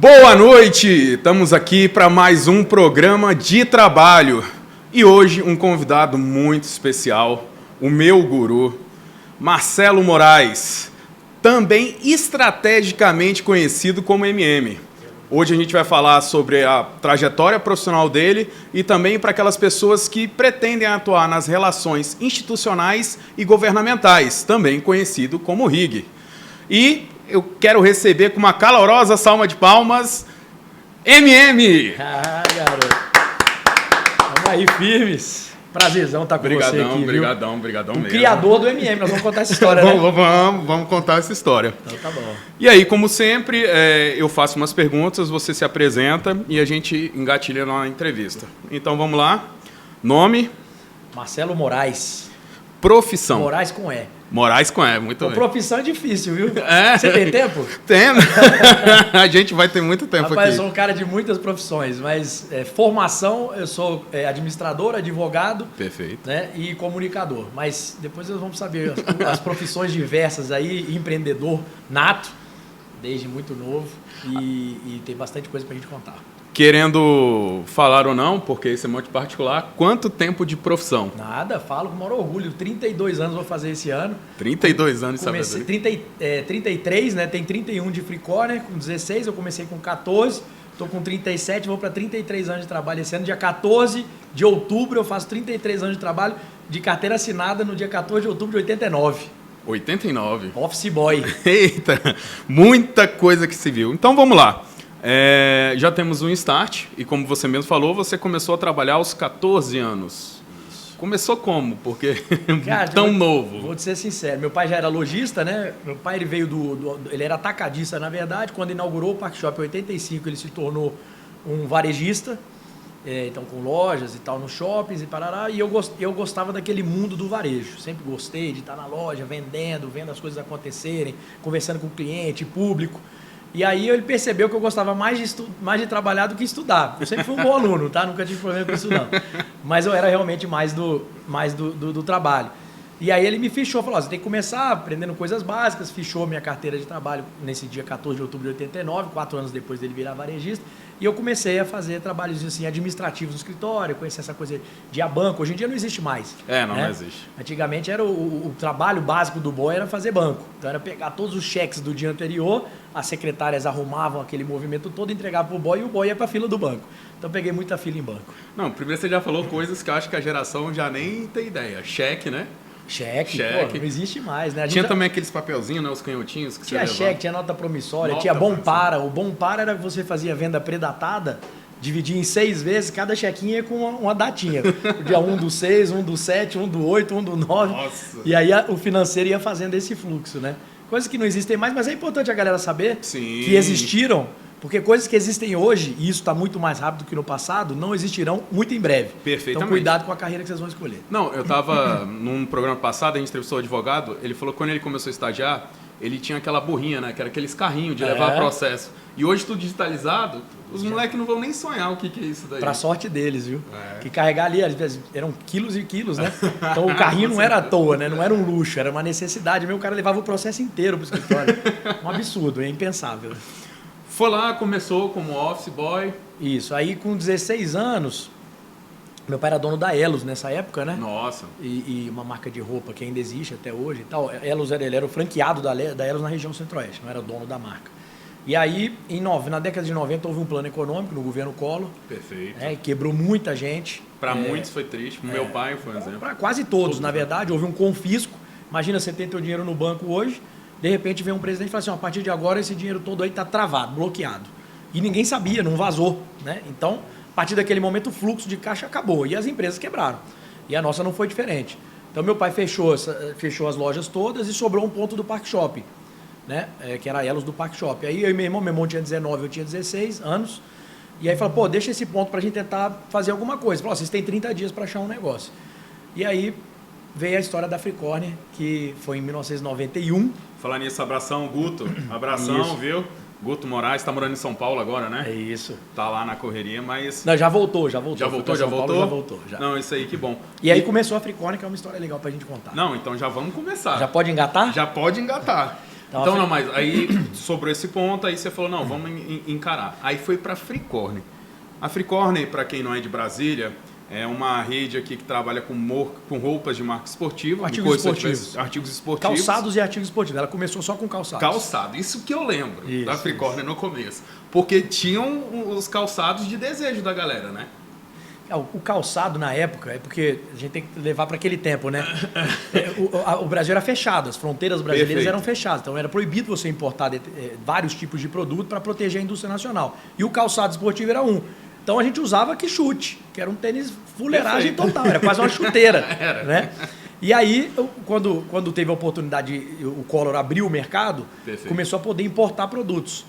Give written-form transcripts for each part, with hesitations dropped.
Boa noite! Estamos aqui para mais um programa de trabalho. E hoje um convidado muito especial, o meu guru, Marcelo Moraes, também estrategicamente conhecido como MM. Hoje a gente vai falar sobre a trajetória profissional dele e também para aquelas pessoas que pretendem atuar nas relações institucionais e governamentais, também conhecido como RIG. E eu quero receber com uma calorosa salva de palmas, MM! Ah, garoto. Vamos aí, firmes. Prazerzão estar com você aqui, viu? Obrigadão mesmo. Criador do MM, nós vamos contar essa história, né? Vamos contar essa história. Então tá bom. E aí, como sempre, eu faço umas perguntas, você se apresenta e a gente engatilha na entrevista. Então vamos lá. Nome? Marcelo Moraes. Profissão? Moraes com E. Moraes com E, muito bem. Profissão é difícil, viu? É. Você tem tempo? Tendo. A gente vai ter muito tempo Rapaz, aqui. eu sou um cara de muitas profissões, mas formação, eu sou administrador, advogado. Perfeito. Né, e comunicador. Mas depois nós vamos saber as profissões diversas aí, empreendedor nato, desde muito novo, e tem bastante coisa pra gente contar. Querendo falar ou não, porque isso é muito particular, quanto tempo de profissão? Nada, falo com o maior orgulho. 32 anos vou fazer esse ano. 32 anos de Comecei sabedoria. 33, né? Tem 31 de Fricor, né? Com 16, eu comecei com 14, tô com 37, vou para 33 anos de trabalho esse ano. Dia 14 de outubro eu faço 33 anos de trabalho de carteira assinada no dia 14 de outubro de 89. 89. Office boy. Eita, muita coisa que se viu. Então vamos lá. Já temos um start e como você mesmo falou, você começou a trabalhar aos 14 anos. Isso. Começou como? Porque Cara, tão novo. Vou te ser sincero, meu pai já era lojista, né? Meu pai ele veio ele era atacadista, na verdade. Quando inaugurou o Park Shop em 85, ele se tornou um varejista, então com lojas e tal nos shoppings e parará. E eu gostava daquele mundo do varejo. Sempre gostei de estar na loja, vendo as coisas acontecerem, conversando com o cliente, público. E aí ele percebeu que eu gostava mais de trabalhar do que estudar. Eu sempre fui um bom aluno, tá? Nunca tive problema com isso não. Mas eu era realmente mais do trabalho. E aí ele me fichou, falou, você tem que começar aprendendo coisas básicas, fichou minha carteira de trabalho nesse dia 14 de outubro de 89, 4 anos depois dele virar varejista, e eu comecei a fazer trabalhos assim, administrativos no escritório, conhecer essa coisa de ir a banco. Hoje em dia não existe mais. Não existe. Antigamente era o trabalho básico do boy era fazer banco. Então era pegar todos os cheques do dia anterior, as secretárias arrumavam aquele movimento todo, entregavam pro boy e o boy ia pra fila do banco. Então peguei muita fila em banco. Não, primeiro você já falou coisas que eu acho que a geração já nem tem ideia. Cheque, né? Cheque. Pô, não existe mais, né? Tinha também aqueles papelzinhos, né? Os canhotinhos que tinha você cheque, tinha nota promissória, nota tinha bom para. O bom para era que você fazia venda predatada, dividia em 6 vezes, cada chequinha com uma datinha. O dia 1 do 6, 1 do 7, 1 do 8, 1 do 9. Nossa. E aí o financeiro ia fazendo esse fluxo, né? Coisas que não existem mais, mas é importante a galera saber que existiram. Porque coisas que existem hoje, e isso está muito mais rápido que no passado, não existirão muito em breve. Perfeitamente. Então cuidado com a carreira que vocês vão escolher. Não, eu estava num programa passado, a gente entrevistou o advogado, ele falou que quando ele começou a estagiar, ele tinha aquela burrinha, né? Que era aqueles carrinhos de levar processo. E hoje tudo digitalizado, os moleques não vão nem sonhar o que é isso daí. Pra sorte deles, viu? Que carregar ali, às vezes, eram quilos e quilos, né? Então o carrinho não era à toa, né? Não era um luxo, era uma necessidade. O cara levava o processo inteiro pro escritório. Um absurdo, é impensável. Foi lá, começou como office boy. Isso, aí com 16 anos, meu pai era dono da Elos nessa época, né? Nossa. E uma marca de roupa que ainda existe até hoje e tal. Elos, ele era o franqueado da Elos na região centro-oeste, não era dono da marca. E aí, na década de 90, houve um plano econômico no governo Collor. Perfeito. Quebrou muita gente. Para muitos foi triste, pro meu pai foi um exemplo. Para quase todos, na verdade. Houve um confisco. Imagina, você tem teu dinheiro no banco hoje, de repente vem um presidente e fala assim, a partir de agora esse dinheiro todo aí está travado, bloqueado. E ninguém sabia, não vazou, né? Então, a partir daquele momento o fluxo de caixa acabou e as empresas quebraram. E a nossa não foi diferente. Então meu pai fechou as lojas todas e sobrou um ponto do Park Shopping, né? Que era a Elos do Park Shopping. Aí eu e meu irmão tinha 19, eu tinha 16 anos. E aí falou, pô, deixa esse ponto pra gente tentar fazer alguma coisa. Falou, vocês têm 30 dias para achar um negócio. E aí veio a história da Fricorne, que foi em 1991. Falar nisso, abração, Guto. Abração, isso. Viu? Guto Moraes tá morando em São Paulo agora, né? É isso. Tá lá na correria, mas... Não, já voltou. Já voltou? Já. Não, isso aí, que bom. E aí começou a Fricorne, que é uma história legal pra gente contar. Não, então já vamos começar. Já pode engatar? Já pode engatar. Então, não, mas aí, sobre esse ponto, aí você falou, não, vamos encarar. Aí foi para a Fricorne. A Fricorne, para quem não é de Brasília, é uma rede aqui que trabalha com roupas de marca esportiva. Artigos esportivos. Artigos esportivos. Calçados e artigos esportivos. Ela começou só com calçados. Calçado. Isso que eu lembro da Fricorne no começo. Porque tinham os calçados de desejo da galera, né? O calçado na época, é porque a gente tem que levar para aquele tempo, né? O Brasil era fechado, as fronteiras brasileiras eram fechadas, então era proibido você importar vários tipos de produto para proteger a indústria nacional. E o calçado esportivo era um. Então a gente usava quichute, que era um tênis fuleiragem total, era quase uma chuteira. Era. Né? E aí, quando teve a oportunidade, o Collor abriu o mercado, começou a poder importar produtos.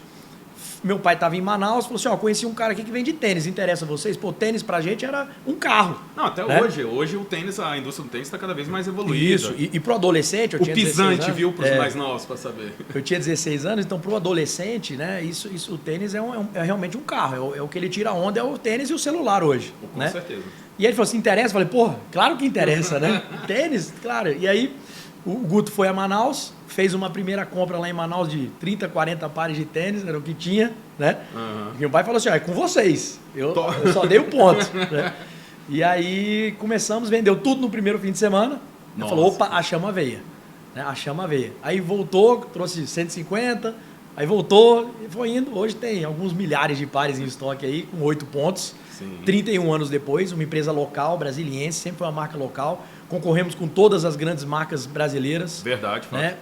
Meu pai estava em Manaus, falou assim, ó, conheci um cara aqui que vende tênis, interessa a vocês? Pô, tênis pra gente era um carro. Não, até né? Hoje o tênis, a indústria do tênis está cada vez mais evoluída. Isso, e pro adolescente, eu tinha 16 anos. O pisante, viu, pros mais novos, para saber. Eu tinha 16 anos, então pro adolescente, né, isso o tênis é realmente um carro, é o que ele tira onda, é o tênis e o celular hoje. Com né? certeza. E aí ele falou assim, interessa? Eu falei, porra, claro que interessa, né? Tênis, claro. E aí o Guto foi a Manaus, fez uma primeira compra lá em Manaus de 30, 40 pares de tênis, era o que tinha, né? E meu pai falou assim, ó, é com vocês, eu só dei o ponto. Né? E aí começamos, vendeu tudo no primeiro fim de semana. Ele falou, opa, a chama veio. Né? A chama veio. Aí voltou, trouxe 150, aí voltou e foi indo. Hoje tem alguns milhares de pares em estoque aí, com 8 pontos. Sim. 31 anos depois, uma empresa local, brasiliense, sempre foi uma marca local. Concorremos com todas as grandes marcas brasileiras. Verdade, né?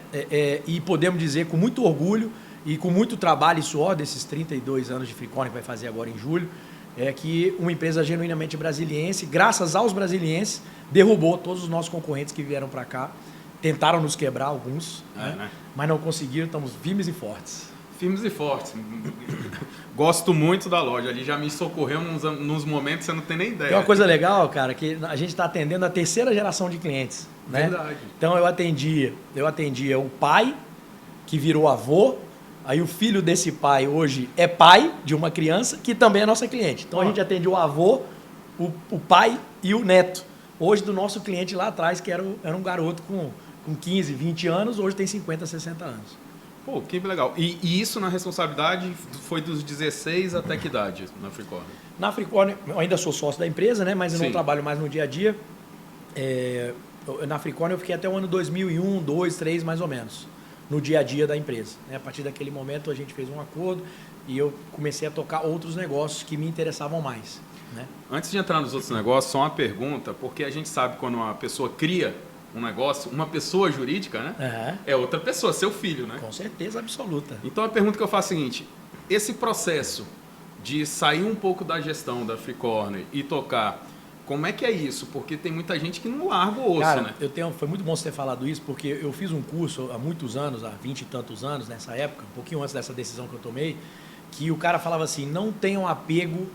E podemos dizer com muito orgulho e com muito trabalho e suor desses 32 anos de Fricorne que vai fazer agora em julho, que uma empresa genuinamente brasiliense, graças aos brasilienses, derrubou todos os nossos concorrentes que vieram para cá. Tentaram nos quebrar alguns, né? Mas não conseguiram, estamos firmes e fortes. Firmes e fortes. Gosto muito da loja. Ali já me socorreu nos momentos que você não tem nem ideia. Tem uma coisa legal, cara, que a gente está atendendo a terceira geração de clientes. Né? Verdade. Então eu atendia o pai, que virou avô, aí o filho desse pai hoje é pai de uma criança, que também é nossa cliente. Então a gente atende o avô, o pai e o neto. Hoje do nosso cliente lá atrás, que era um garoto com 15, 20 anos, hoje tem 50, 60 anos. Pô, que legal. E isso na responsabilidade foi dos 16 até que idade na Fricorne? Na Fricorne, eu ainda sou sócio da empresa, né? Mas eu não trabalho mais no dia a dia. Na Fricorne eu fiquei até o ano 2001, 2002, 2003 mais ou menos, no dia a dia da empresa. A partir daquele momento a gente fez um acordo e eu comecei a tocar outros negócios que me interessavam mais. Né? Antes de entrar nos outros negócios, só uma pergunta, porque a gente sabe quando uma pessoa cria um negócio, uma pessoa jurídica, né? É outra pessoa, seu filho, né? Com certeza absoluta. Então a pergunta que eu faço é a seguinte, esse processo de sair um pouco da gestão da Fricorne e tocar, como é que é isso? Porque tem muita gente que não larga o osso, cara, né? Foi muito bom você ter falado isso, porque eu fiz um curso há muitos anos, há 20 e tantos anos, nessa época, um pouquinho antes dessa decisão que eu tomei, que o cara falava assim, não tenham apego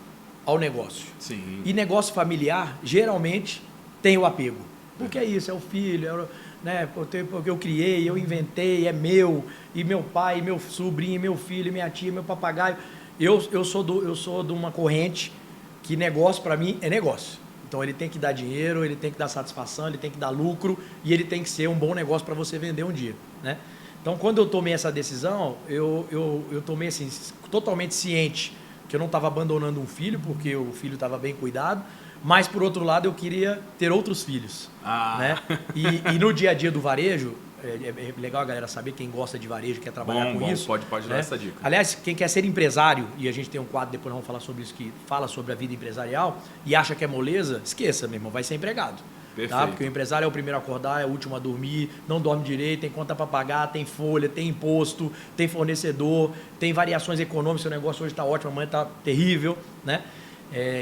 ao negócio. Sim. E negócio familiar, geralmente, tem o apego. Porque é isso, é o filho, né? Porque eu criei, eu inventei, é meu, e meu pai, meu sobrinho, meu filho, minha tia, meu papagaio. Eu sou de uma corrente que negócio para mim é negócio. Então ele tem que dar dinheiro, ele tem que dar satisfação, ele tem que dar lucro e ele tem que ser um bom negócio para você vender um dia, né? Então quando eu tomei essa decisão, eu tomei assim, totalmente ciente que eu não estava abandonando um filho, porque o filho estava bem cuidado, mas, por outro lado, eu queria ter outros filhos. Né? E no dia a dia do varejo, é legal a galera saber, quem gosta de varejo, quer trabalhar com isso. Pode dar essa dica. Aliás, quem quer ser empresário, e a gente tem um quadro, depois nós vamos falar sobre isso, que fala sobre a vida empresarial, e acha que é moleza, esqueça, meu irmão, vai ser empregado. Tá? Porque o empresário é o primeiro a acordar, é o último a dormir, não dorme direito, tem conta para pagar, tem folha, tem imposto, tem fornecedor, tem variações econômicas, seu negócio hoje está ótimo, amanhã está terrível, né?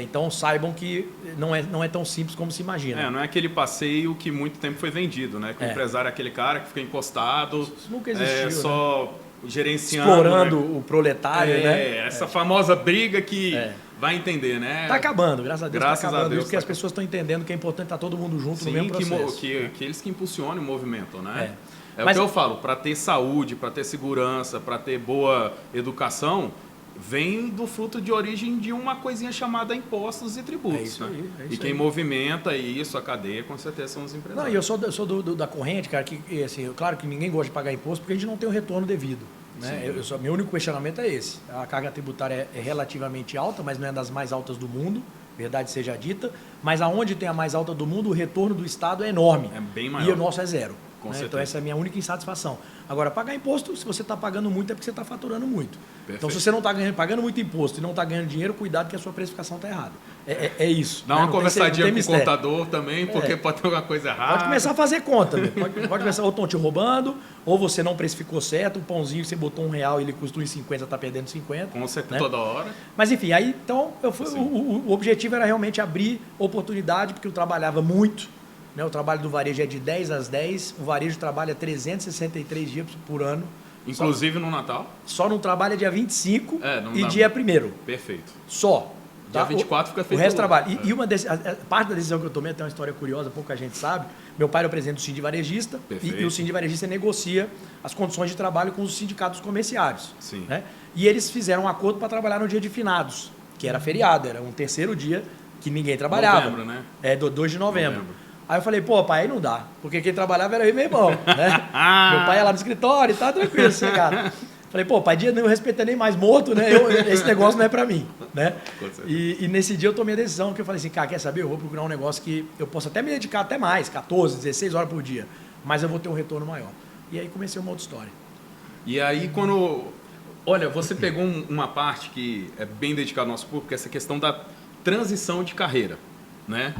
Então saibam que não é tão simples como se imagina. Não é aquele passeio que muito tempo foi vendido, né? Que o empresário é aquele cara que fica encostado, isso nunca existiu, só gerenciando. Explorando, né? O proletário, né? Essa famosa briga que vai entender, né? Tá acabando, graças a Deus. Graças tá acabando, a Deus. Porque as pessoas estão entendendo que é importante estar todo mundo junto no mesmo processo. Que eles que impulsionem o movimento, né? Mas o que eu falo, para ter saúde, para ter segurança, para ter boa educação, vem do fruto de origem de uma coisinha chamada impostos e tributos. É isso né? aí, é isso e quem aí. movimenta isso, a cadeia, com certeza são os empresários. Não, e eu sou da corrente, cara, que assim, claro que ninguém gosta de pagar imposto porque a gente não tem o retorno devido. Né? Meu único questionamento é esse. A carga tributária é relativamente alta, mas não é das mais altas do mundo, verdade seja dita. Mas aonde tem a mais alta do mundo, o retorno do Estado é enorme. É bem maior. E o nosso é zero. Né? Então essa é a minha única insatisfação. Agora, pagar imposto, se você está pagando muito, é porque você está faturando muito. Perfeito. Então, se você não está pagando muito imposto e não está ganhando dinheiro, cuidado que a sua precificação está errada. É isso. Dá né? uma Não conversadinha tem com o mistério. contador também, porque pode ter alguma coisa errada. Pode começar a fazer conta. Né? Pode começar, ou estão te roubando, ou você não precificou certo, o pãozinho você botou R$1 e ele custa R$1,50, você está perdendo 50. Com certeza, né? toda hora. Mas enfim, aí então o objetivo era realmente abrir oportunidade, porque eu trabalhava muito. Né? O trabalho do varejo é de 10 às 10, o varejo trabalha 363 dias por ano. Inclusive no Natal? Só não trabalha dia 25 não e dá dia muito. 1º. Perfeito. Só. Dia 24 fica feito. O resto trabalha. E uma parte da decisão que eu tomei, tem uma história curiosa, pouca gente sabe. Meu pai era o presidente do Sindicato Varejista e o Sindicato Varejista negocia as condições de trabalho com os sindicatos comerciários. Sim. Né? E eles fizeram um acordo para trabalhar no dia de finados, que era feriado, era um terceiro dia que ninguém trabalhava. Novembro, né? Do 2 de novembro. Aí eu falei, pô, pai, aí não dá. Porque quem trabalhava era eu e meu irmão. Né? Meu pai ia lá no escritório e tá tranquilo, sossegado. Falei, pô, pai, dia não respeita nem mais morto, né? Esse negócio não é pra mim, né? E nesse dia eu tomei a decisão, que eu falei assim, cara, quer saber? Eu vou procurar um negócio que eu possa até me dedicar até mais, 14, 16 horas por dia, mas eu vou ter um retorno maior. E aí comecei uma outra história. E aí quando... Olha, você pegou uma parte que é bem dedicada ao nosso público, que é essa questão da transição de carreira, né?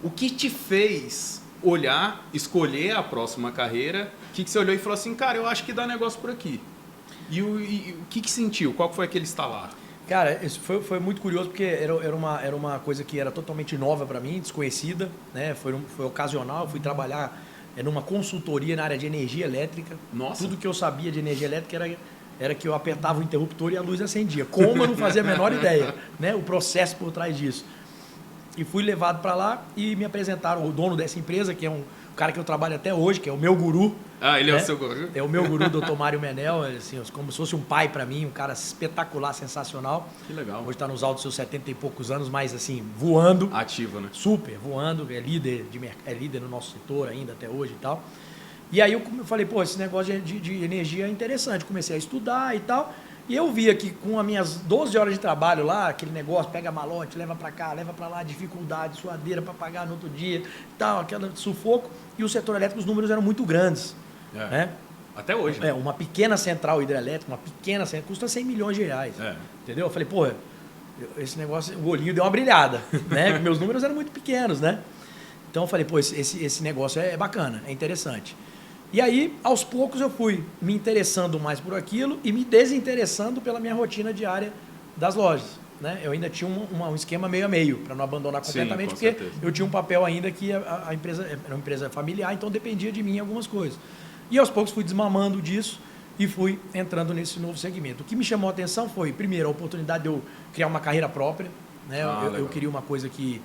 O que te fez olhar, escolher a próxima carreira? O que você olhou e falou assim, cara, eu acho que dá negócio por aqui. E o que sentiu? Qual foi aquele estalar? Cara, isso foi muito curioso porque era uma coisa que era totalmente nova para mim, desconhecida, né? Foi ocasional, eu fui trabalhar numa consultoria na área de energia elétrica. Nossa. Tudo que eu sabia de energia elétrica era que eu apertava o interruptor e a luz acendia. Como eu não fazia a menor ideia, né? O processo por trás disso. E fui levado para lá e me apresentaram o dono dessa empresa, que é um cara que eu trabalho até hoje, que é o meu guru. Ah, ele né? é o seu guru? É o meu guru, Dr. Mário Menel, assim, como se fosse um pai para mim, um cara espetacular, sensacional. Que legal. Hoje está nos altos dos seus 70 e poucos anos, mas assim, voando. Ativo, né? Super, voando, é líder no nosso setor ainda até hoje e tal. E aí eu falei, pô, esse negócio de energia é interessante. Comecei a estudar e tal. E eu via que com as minhas 12 horas de trabalho lá, aquele negócio, pega malote, leva para cá, leva para lá, dificuldade, suadeira para pagar no outro dia, tal, aquele sufoco. E o setor elétrico, os números eram muito grandes. Né? Até hoje. Né? Uma pequena central hidrelétrica, custa 100 milhões de reais. Entendeu? Eu falei, pô, esse negócio, o olhinho deu uma brilhada. Né? Meus números eram muito pequenos, né? Então eu falei, pô, esse negócio é bacana, é interessante. E aí, aos poucos, eu fui me interessando mais por aquilo e me desinteressando pela minha rotina diária das lojas. Né? Eu ainda tinha um esquema meio a meio, para não abandonar completamente, porque certeza. Eu tinha um papel ainda que a empresa era uma empresa familiar, então dependia de mim em algumas coisas. E aos poucos fui desmamando disso e fui entrando nesse novo segmento. O que me chamou a atenção foi, primeiro, a oportunidade de eu criar uma carreira própria. Né? Eu queria uma coisa que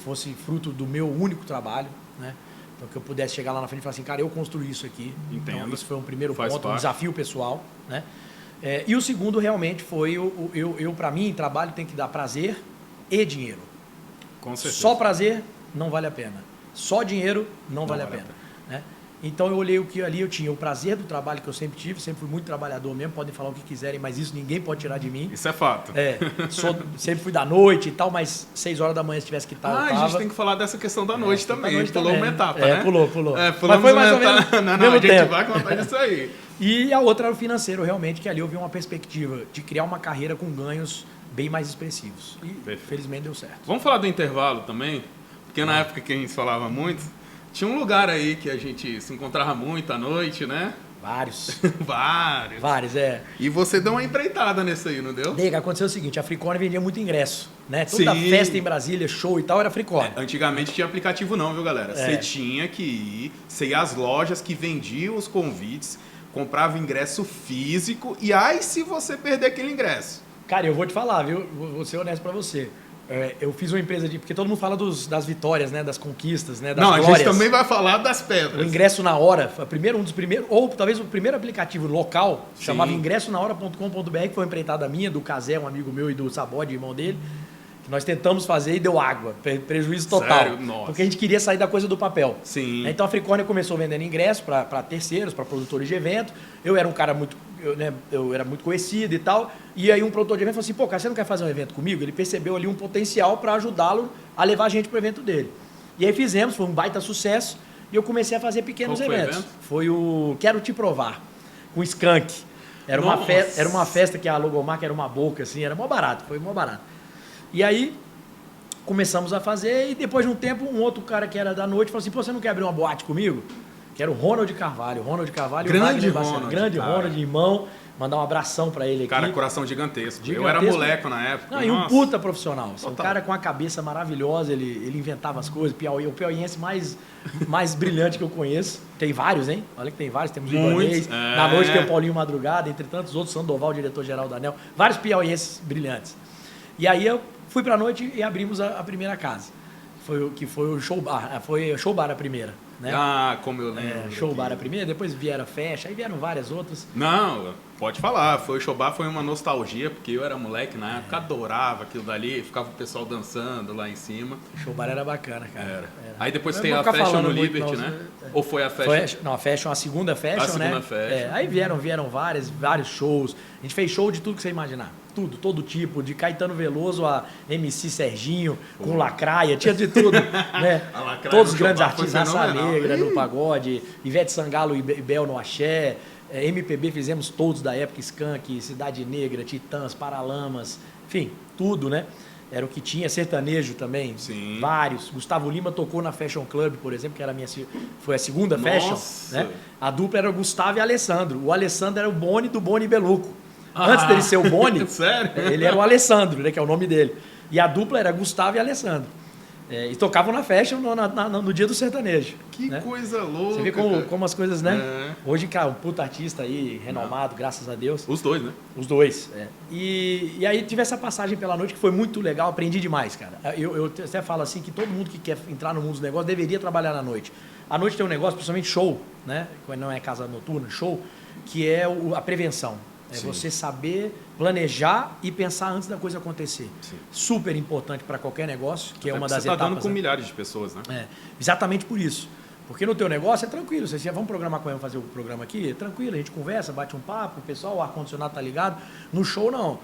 fosse fruto do meu único trabalho, né? Então, que eu pudesse chegar lá na frente e falar assim, cara, eu construí isso aqui. Entendo. Então, isso foi um primeiro Faz ponto, parte. um desafio pessoal. Né? E o segundo, realmente, foi, para mim, trabalho tem que dar prazer e dinheiro. Com certeza. Só prazer não vale a pena. Só dinheiro não vale a pena. Né? Então, eu olhei o que ali eu tinha, o prazer do trabalho que eu sempre tive, sempre fui muito trabalhador mesmo, podem falar o que quiserem, mas isso ninguém pode tirar de mim. Isso é fato. Sempre fui da noite e tal, mas 6 horas da manhã se tivesse que estar, a gente tem que falar dessa questão da noite também. Noite pulou também. uma etapa, né? Pulou. Mas foi mais ou menos não, mesmo a gente tempo. vai contar disso aí. E a outra era o financeiro, realmente, que ali eu vi uma perspectiva de criar uma carreira com ganhos bem mais expressivos. E felizmente deu certo. Vamos falar do intervalo também? Porque na época que a gente falava muito, tinha um lugar aí que a gente se encontrava muito à noite, né? Vários. Vários, E você deu uma empreitada nesse aí, não deu? Aconteceu o seguinte, a Fricone vendia muito ingresso, né? Toda festa em Brasília, show e tal, era Fricone. Antigamente tinha aplicativo não, viu, galera? Você tinha que ir, você ia às lojas que vendiam os convites, comprava ingresso físico, e aí se você perder aquele ingresso? Cara, eu vou te falar, viu? Vou ser honesto pra você. Eu fiz uma empresa de... Porque todo mundo fala das vitórias, né? Das conquistas, né? Das Não, glórias. a gente também vai falar das pedras. O ingresso na hora, foi um dos primeiros, ou talvez o primeiro aplicativo local, Sim. chamava ingressonaHora.com.br, que foi uma empreitada minha, do Casé, um amigo meu, e do Sabode, irmão dele, que nós tentamos fazer e deu água, prejuízo total. Sério? Nossa. Porque a gente queria sair da coisa do papel. Sim. Então a Fricônia começou vendendo ingresso para terceiros, para produtores de evento. Eu era um cara muito... Eu era muito conhecido e tal. E aí um produtor de evento falou assim, pô, cara, você não quer fazer um evento comigo? Ele percebeu ali um potencial para ajudá-lo a levar a gente para o evento dele. E aí fizemos, foi um baita sucesso. E eu comecei a fazer pequenos Qual foi o eventos. evento? Foi o Quero Te Provar, com Skank. Era uma festa que a logomarca era uma boca, assim, era mó barato, foi mó barato. E aí começamos a fazer e depois de um tempo um outro cara que era da noite falou assim, pô, você não quer abrir uma boate comigo? Que era o Ronald Carvalho. Grande e o Ronald, grande cara. Ronald, irmão. Mandar um abração pra ele aqui. Cara, coração gigantesco. Eu Gigantesco. era moleque na época. Não, e um Nossa. puta profissional. Um Total. cara com a cabeça maravilhosa, ele inventava as coisas. O piauiense mais brilhante que eu conheço. Tem vários, hein? Olha que tem vários. Temos o Ibanez, na noite tem o Paulinho Madrugada, entre tantos outros, Sandoval, diretor-geral da ANEL. Vários piauienses brilhantes. E aí eu fui pra noite e abrimos a primeira casa. Foi o show bar. Foi show bar a primeira. Né? Ah, como eu lembro. Show bar a primeira, depois vieram a Fecha, aí vieram várias outras. Não, pode falar. Foi o show bar, foi uma nostalgia, porque eu era moleque na época, adorava aquilo dali, ficava o pessoal dançando lá em cima. Show bar era bacana, cara. Era. Aí depois Eu tem não a vou ficar Fashion no falando muito, Liberty, não, né? Ou foi a Fashion? Não, a Fashion, a segunda Fashion, A segunda né? Fashion. Aí vieram vários shows. A gente fez show de tudo que você imaginar. Tudo, todo tipo, de Caetano Veloso a MC Serginho, com Lacraia, tinha de tudo, né? A Lacraia Todos no os grandes show bar foi artistas, Raça fenomenal. Negra no pagode, Ivete Sangalo e Bel no axé, MPB fizemos todos da época, Skank, Cidade Negra, Titãs, Paralamas, enfim, tudo, né? Era o que tinha, sertanejo também, Sim. vários. Gustavo Lima tocou na Fashion Club, por exemplo, que era foi a segunda Nossa. Fashion, né? A dupla era o Gustavo e Alessandro. O Alessandro era o Boni do Boni Beluco. Antes dele ser o Boni, Sério? ele era o Alessandro, né, que é o nome dele. E a dupla era Gustavo e Alessandro. E tocavam na Fashion no dia do sertanejo. Que né? coisa louca. Você vê cara. como as coisas, né? É. Hoje, cara, um puta artista aí, renomado, graças a Deus. Os dois, né? Os dois. E aí tive essa passagem pela noite que foi muito legal, aprendi demais, cara. Eu até falo assim que todo mundo que quer entrar no mundo dos negócios deveria trabalhar na noite. A noite tem um negócio, principalmente show, né? Quando não é casa noturna, show, que é a prevenção. É Sim. você saber planejar e pensar antes da coisa acontecer. Sim. Super importante para qualquer negócio, que é uma das Você tá etapas. dando com né? milhares de pessoas, né? Exatamente por isso. Porque no teu negócio é tranquilo. Você vamos programar com ele, fazer o programa aqui, é tranquilo, a gente conversa, bate um papo, o pessoal, o ar-condicionado tá ligado. No show, não.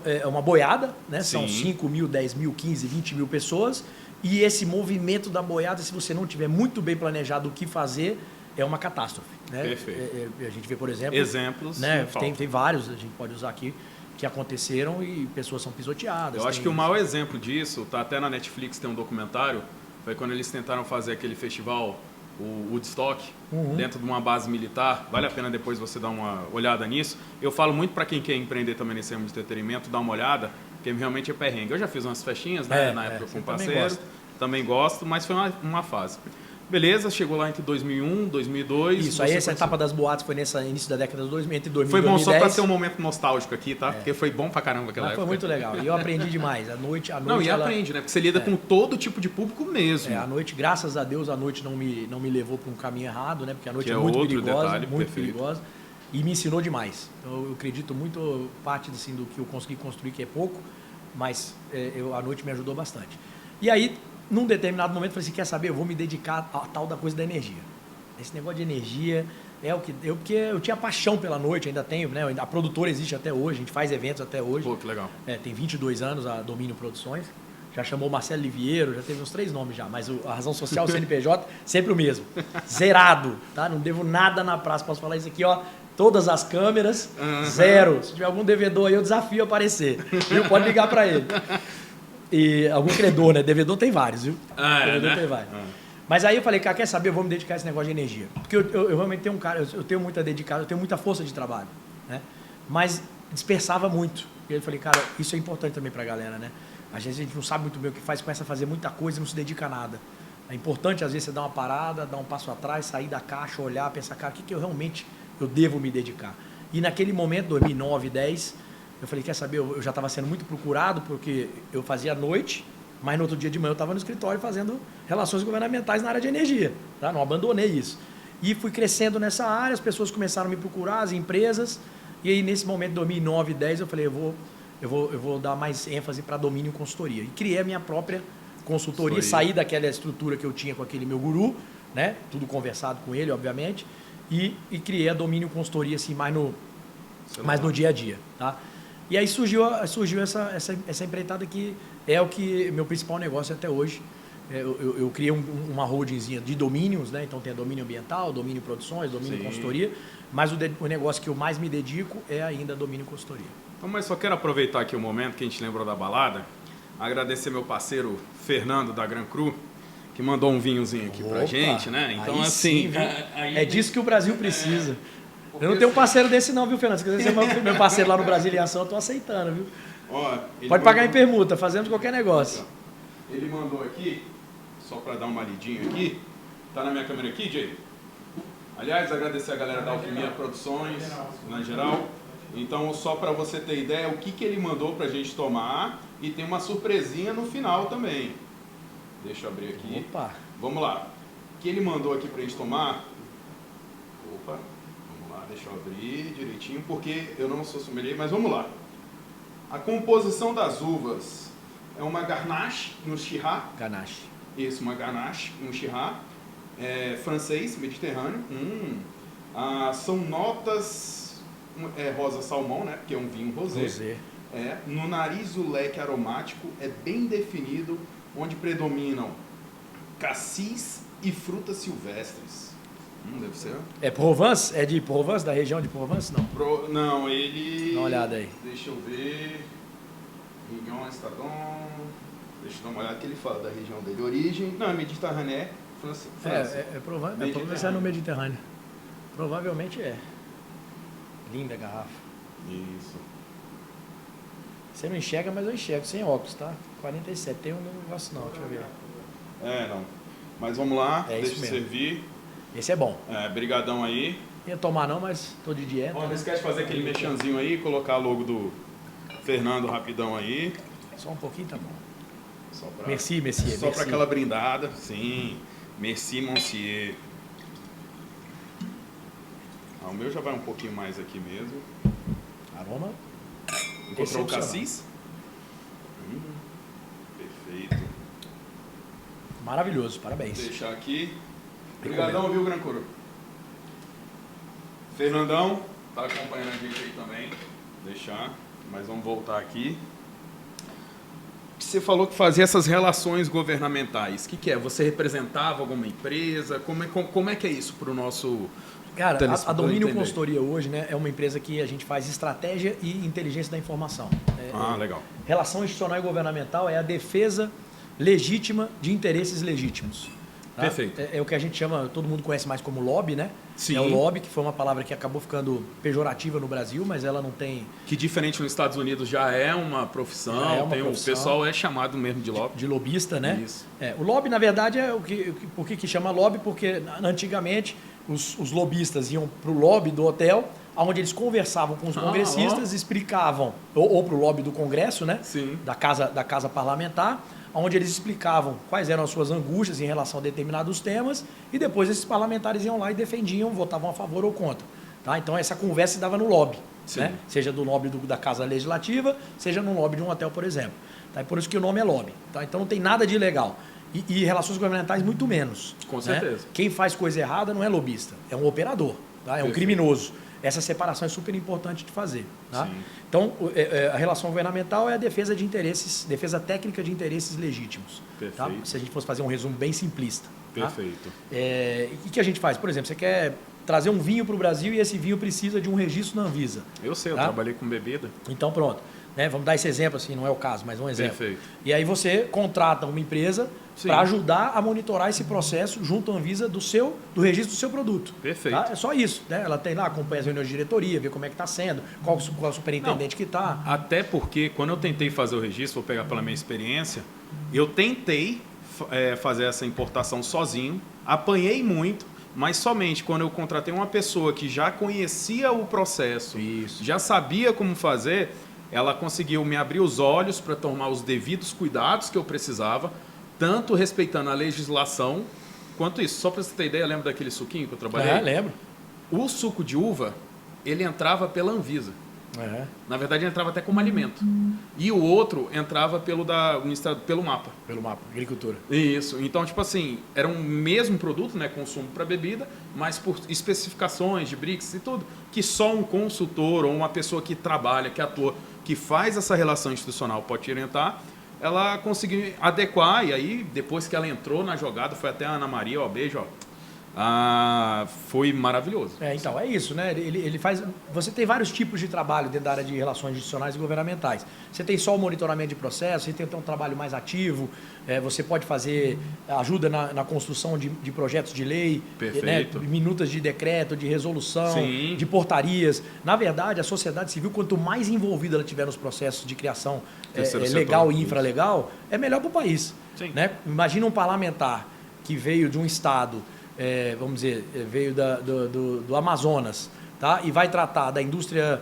É uma boiada, né? Sim. São 5 mil, 10 mil, 15, 20 mil pessoas. E esse movimento da boiada, se você não tiver muito bem planejado o que fazer, é uma catástrofe. Né? Perfeito. A gente vê, por exemplo... Exemplos. Né? não faltam. Tem vários, a gente pode usar aqui, que aconteceram e pessoas são pisoteadas. Eu acho que o maior exemplo disso, tá até na Netflix, tem um documentário, foi quando eles tentaram fazer aquele festival, o Woodstock, dentro de uma base militar. Vale a pena depois você dar uma olhada nisso. Eu falo muito para quem quer empreender também nesse ramo de entretenimento, dar uma olhada, porque realmente é perrengue. Eu já fiz umas festinhas, né, na época com parceiro, também gosto, mas foi uma fase. Beleza, chegou lá entre 2001, 2002. Isso, aí essa etapa das boates foi nesse início da década de 2000, entre 2000 Foi e bom 2010. só para ser um momento nostálgico aqui, tá? Porque foi bom pra caramba aquela Mas época. foi muito legal. E eu aprendi demais. A noite Não, e ela... aprende, né? Porque você lida com todo tipo de público mesmo. A noite, graças a Deus, a noite não me levou para um caminho errado, né? Porque a noite Que é é muito outro perigosa, detalhe, muito perfeito. perigosa. E me ensinou demais. Eu acredito muito, parte assim, do que eu consegui construir, que é pouco, mas a noite me ajudou bastante. E aí, num determinado momento, eu falei assim, quer saber, eu vou me dedicar a tal da coisa da energia. Esse negócio de energia é o que... Porque eu tinha paixão pela noite, ainda tenho, né? A produtora existe até hoje, a gente faz eventos até hoje. Pô, que legal. Tem 22 anos a Domínio Produções. Já chamou Marcelo Liviero, já teve uns 3 nomes já, mas a razão social, o CNPJ, sempre o mesmo. Zerado, tá? Não devo nada na praça, posso falar isso aqui, ó. Todas as câmeras, zero. Se tiver algum devedor aí, eu desafio a aparecer. Viu? Pode ligar para ele. E algum credor, né? Devedor tem vários, viu? Devedor tem vários. Mas aí eu falei, cara, quer saber? Eu vou me dedicar a esse negócio de energia. Porque eu realmente tenho um cara, eu tenho muita dedicação, eu tenho muita força de trabalho, né? Mas dispersava muito. E eu falei, cara, isso é importante também pra galera, né? Às vezes a gente não sabe muito bem o que faz, começa a fazer muita coisa e não se dedica a nada. É importante, às vezes, você dar uma parada, dar um passo atrás, sair da caixa, olhar, pensar, cara, o que eu realmente devo me dedicar? E naquele momento, 2009, 2010, Eu falei, quer saber, eu já estava sendo muito procurado porque eu fazia à noite, mas no outro dia de manhã eu estava no escritório fazendo relações governamentais na área de energia. Tá? Não abandonei isso. E fui crescendo nessa área, as pessoas começaram a me procurar, as empresas. E aí, nesse momento, 2009, 2010, eu falei, eu vou dar mais ênfase para domínio e consultoria. E criei a minha própria consultoria, saí daquela estrutura que eu tinha com aquele meu guru, né? Tudo conversado com ele, obviamente, e criei a domínio e consultoria assim, mais no dia a dia. Tá? E aí surgiu essa empreitada que é o que meu principal negócio até hoje. Eu criei uma holdingzinha de domínios, né? Então tem domínio ambiental, domínio produções, domínio consultoria, mas o negócio que eu mais me dedico é ainda domínio consultoria. Então, mas só quero aproveitar aqui o momento que a gente lembrou da balada, agradecer meu parceiro Fernando da Gran Cru, que mandou um vinhozinho aqui pra gente, né? Então, assim... é disso que o Brasil precisa. Eu não tenho um parceiro desse não, viu, Fernando? Se quiser ser meu parceiro lá no Brasil em Ação, eu tô aceitando, viu? Pode pagar em permuta, fazemos qualquer negócio. Ele mandou aqui, só para dar uma lidinha aqui, tá na minha câmera aqui, Jay? Aliás, agradecer a galera da Alquimia Produções, na geral. Então, só para você ter ideia, o que ele mandou pra gente tomar, e tem uma surpresinha no final também. Deixa eu abrir aqui. Opa! Vamos lá. O que ele mandou aqui pra gente tomar... Opa! Vamos lá, deixa eu abrir direitinho, porque eu não sou sommelier, mas vamos lá. A composição das uvas é uma Grenache no Syrah. Ganache. Isso, uma Grenache no Syrah. Francês, mediterrâneo. São notas rosa salmão, né? Porque é um vinho rosé. No nariz o leque aromático é bem definido, onde predominam cassis e frutas silvestres. Deve ser. É Provence? É de Provence, da região de Provence? Não. Não, ele... Dá uma olhada aí. Deixa eu ver. Région Estadon. Deixa eu dar uma olhada que ele fala da região dele. Origem. Não, é Mediterrâneo, França. Provence. Provence é no Mediterrâneo. Provavelmente é. Linda a garrafa. Isso. Você não enxerga, mas eu enxergo, sem óculos, tá? 47. Tem um negócio não, deixa eu ver. Não. Mas vamos lá, isso deixa eu mesmo. servir. Esse é bom. Brigadão aí. Não ia tomar não, mas tô de dieta. Não esquece de fazer aquele mexanzinho aí, colocar logo do Fernando rapidão aí. Só um pouquinho tá bom. Só pra, Merci, monsieur. Só para aquela brindada. Sim. Merci, monsieur. O meu já vai um pouquinho mais aqui mesmo. Aroma. Encontrou o cassis? Perfeito. Maravilhoso, parabéns. Vou deixar aqui. Obrigadão, viu, Gran Cru? Fernandão, tá acompanhando a gente aí também. Deixar, mas vamos voltar aqui. Você falou que fazia essas relações governamentais. O que é? Você representava alguma empresa? Como é que é isso para o nosso... Cara, a Domínio Consultoria hoje, né, é uma empresa que a gente faz estratégia e inteligência da informação. Legal. Relação institucional e governamental é a defesa legítima de interesses legítimos. Tá? Perfeito. É o que a gente chama, todo mundo conhece mais como lobby, né? Sim. É o lobby, que foi uma palavra que acabou ficando pejorativa no Brasil, mas ela não tem... Que diferente nos Estados Unidos já é uma profissão, o pessoal é chamado mesmo de lobby. De lobista, né? Isso. O lobby, na verdade, é por que chama lobby? Porque antigamente os lobistas iam para o lobby do hotel, onde eles conversavam com os congressistas, explicavam, ou para o lobby do Congresso, né? Sim. Da casa parlamentar, onde eles explicavam quais eram as suas angústias em relação a determinados temas, e depois esses parlamentares iam lá e defendiam, votavam a favor ou contra. Tá? Então essa conversa se dava no lobby, né? Seja do lobby da Casa Legislativa, seja no lobby de um hotel, por exemplo. Tá? E por isso que o nome é lobby. Tá? Então não tem nada de ilegal. E relações governamentais muito menos. Com certeza. Né? Quem faz coisa errada não é lobista, é um operador, tá? É um criminoso. Essa separação é super importante de fazer. Tá? Então, a relação governamental é a defesa de interesses, defesa técnica de interesses legítimos. Tá? Se a gente fosse fazer um resumo bem simplista. Perfeito. Tá? E o que a gente faz? Por exemplo, você quer trazer um vinho para o Brasil e esse vinho precisa de um registro na Anvisa. Eu sei, eu trabalhei com bebida. Então, pronto. Né? Vamos dar esse exemplo, assim, não é o caso, mas um exemplo. Perfeito. E aí você contrata uma empresa para ajudar a monitorar esse processo junto à Anvisa do registro do seu produto. Perfeito. Tá? É só isso. Né? Ela tem lá, acompanha as reuniões de diretoria, vê como é que está sendo, qual é o superintendente que está. Até porque, quando eu tentei fazer o registro, vou pegar pela minha experiência, eu tentei fazer essa importação sozinho, apanhei muito, mas somente quando eu contratei uma pessoa que já conhecia o processo, já sabia como fazer, ela conseguiu me abrir os olhos para tomar os devidos cuidados que eu precisava, tanto respeitando a legislação quanto isso. Só para você ter ideia, lembra daquele suquinho que eu trabalhei? Lembro. O suco de uva, ele entrava pela Anvisa. Na verdade, ele entrava até como alimento. E o outro entrava pelo MAPA. Pelo MAPA, agricultura. Isso. Então, tipo assim, era um mesmo produto, né, consumo para bebida, mas por especificações de BRICS e tudo, que só um consultor ou uma pessoa que trabalha, que atua, que faz essa relação institucional pode te orientar. Ela conseguiu adequar, e aí, depois que ela entrou na jogada, foi até a Ana Maria, ó, beijo, ó. Foi maravilhoso. Então, é isso, né? Ele faz. Você tem vários tipos de trabalho dentro da área de relações institucionais e governamentais. Você tem só o monitoramento de processo, você tem um trabalho mais ativo, você pode fazer ajuda na construção de projetos de lei, né? Minutas de decreto, de resolução, Sim. de portarias. Na verdade, a sociedade civil, quanto mais envolvida ela tiver nos processos de criação legal e infralegal, é melhor para o país. Né? Imagina um parlamentar que veio de um estado. Vamos dizer, veio do Amazonas, tá? E vai tratar da indústria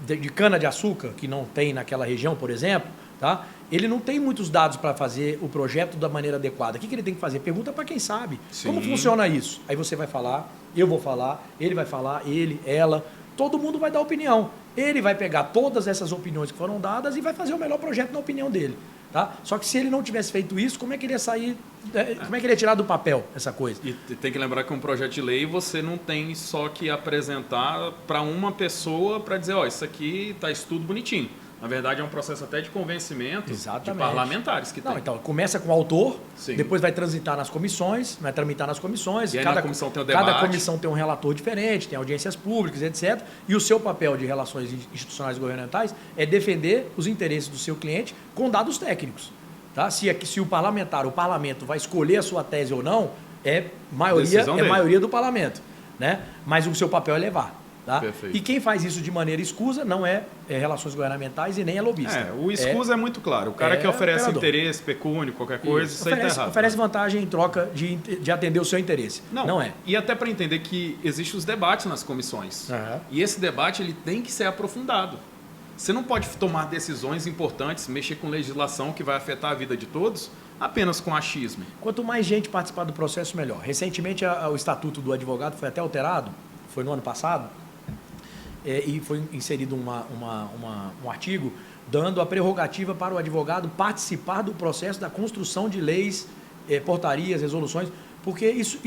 de cana-de-açúcar, que não tem naquela região, por exemplo, tá? Ele não tem muitos dados para fazer o projeto da maneira adequada. O que ele tem que fazer? Pergunta para quem sabe. Sim. Como funciona isso? Aí você vai falar, eu vou falar, ele vai falar, ele, ela, todo mundo vai dar opinião. Ele vai pegar todas essas opiniões que foram dadas e vai fazer o melhor projeto na opinião dele. Tá? Só que se ele não tivesse feito isso, como é que ele ia sair, como é que ele ia tirar do papel essa coisa? E tem que lembrar que um projeto de lei você não tem só que apresentar para uma pessoa para dizer, ó, isso aqui está estudo bonitinho. Na verdade, é um processo até de convencimento de parlamentares que tem. Então, começa com o autor, Sim. depois vai transitar nas comissões, vai tramitar nas comissões. E aí na comissão tem o debate. Cada comissão tem um relator diferente, tem audiências públicas, etc. E o seu papel de relações institucionais e governamentais é defender os interesses do seu cliente com dados técnicos. Tá? Se o parlamento vai escolher a sua tese ou não, é maioria do parlamento. Né? Mas o seu papel é levar. Tá? E quem faz isso de maneira escusa não é relações governamentais e nem é lobista. O escusa é muito claro. O cara que oferece interesse, pecúnio, qualquer coisa, isso aí tá errado. Oferece vantagem em troca de atender o seu interesse. Não é. E até para entender que existem os debates nas comissões. E esse debate ele tem que ser aprofundado. Você não pode tomar decisões importantes, mexer com legislação que vai afetar a vida de todos, apenas com achismo. Quanto mais gente participar do processo, melhor. Recentemente, o Estatuto do Advogado foi até alterado, foi no ano passado, e foi inserido um artigo dando a prerrogativa para o advogado participar do processo da construção de leis, portarias, resoluções, porque isso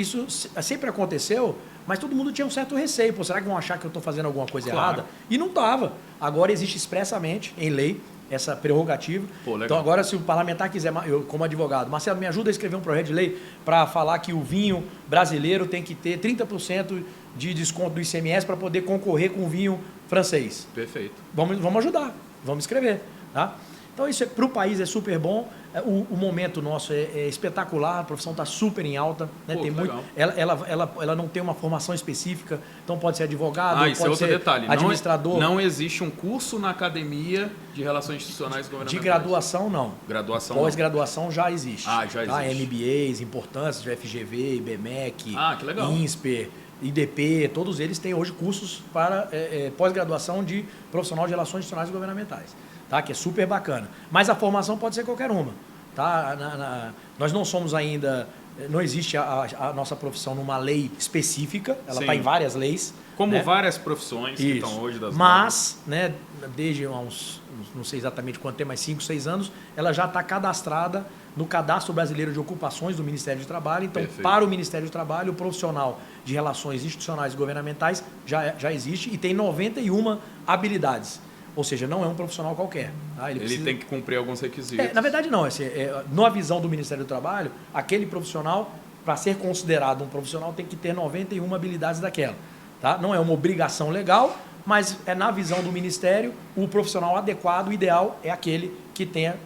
sempre aconteceu, mas todo mundo tinha um certo receio. Pô, será que vão achar que eu estou fazendo alguma coisa errada? E não estava. Agora existe expressamente em lei essa prerrogativa. Então agora, se o parlamentar quiser, eu como advogado, Marcelo, me ajuda a escrever um projeto de lei para falar que o vinho brasileiro tem que ter 30% de desconto do ICMS para poder concorrer com o vinho francês. Perfeito. Vamos ajudar, vamos escrever. Tá? Então isso para o país é super bom, o momento nosso é espetacular, a profissão está super em alta. Né? Tem muito, ela não tem uma formação específica, então pode ser advogado, pode ser administrador. Não existe um curso na academia de relações institucionais e governamentais. De graduação, não. Pós-graduação já existe. Já existe. MBAs importantes de FGV, IBMEC, que legal. INSPER, IDP, todos eles têm hoje cursos para pós-graduação de profissional de relações institucionais e governamentais. Tá? Que é super bacana. Mas a formação pode ser qualquer uma. Tá? Nós não somos ainda... Não existe a nossa profissão numa lei específica, ela está em várias leis. Como né? várias profissões que estão hoje das Mas, né, desde uns, não sei exatamente quanto tempo, mas 5, 6 anos, ela já está cadastrada no Cadastro Brasileiro de Ocupações do Ministério do Trabalho. Então, para o Ministério do Trabalho, o profissional de relações institucionais e governamentais já existe e tem 91 habilidades. Ou seja, não é um profissional qualquer. Tá? Ele tem que cumprir alguns requisitos. Na verdade, não. Na visão do Ministério do Trabalho, aquele profissional, para ser considerado um profissional, tem que ter 91 habilidades daquela. Tá? Não é uma obrigação legal, mas na visão do Ministério, o profissional adequado, o ideal, é aquele que tenha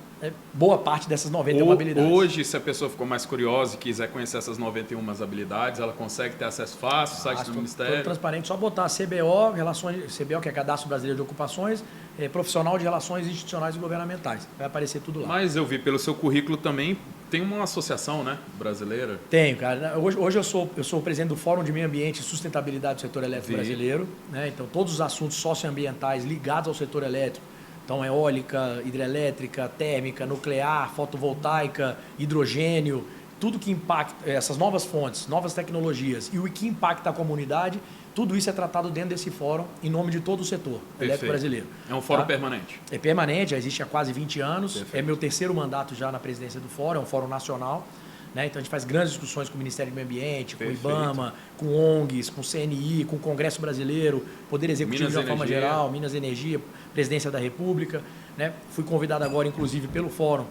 boa parte dessas 91 habilidades. Hoje, se a pessoa ficou mais curiosa e quiser conhecer essas 91 habilidades, ela consegue ter acesso fácil, site do Ministério? Todo transparente, só botar CBO, que é Cadastro Brasileiro de Ocupações, profissional de relações institucionais e governamentais. Vai aparecer tudo lá. Mas eu vi pelo seu currículo também, Tem uma associação, né, brasileira? Tenho, cara. Hoje eu sou o presidente do Fórum de Meio Ambiente e Sustentabilidade do Setor Elétrico Brasileiro. Né? Então, todos os assuntos socioambientais ligados ao setor elétrico, então eólica, hidrelétrica, térmica, nuclear, fotovoltaica, hidrogênio, tudo que impacta essas novas fontes, novas tecnologias e o que impacta a comunidade, tudo isso é tratado dentro desse fórum em nome de todo o setor elétrico brasileiro. É um fórum permanente? É permanente, já existe há quase 20 anos. Perfeito. É meu terceiro mandato já na presidência do fórum, é um fórum nacional. Né? Então a gente faz grandes discussões com o Ministério do Meio Ambiente, com o IBAMA, com ONGs, com o CNI, com o Congresso Brasileiro, Poder Executivo de uma forma geral, Minas Energia, Presidência da República. Né? Fui convidado agora, inclusive, pelo fórum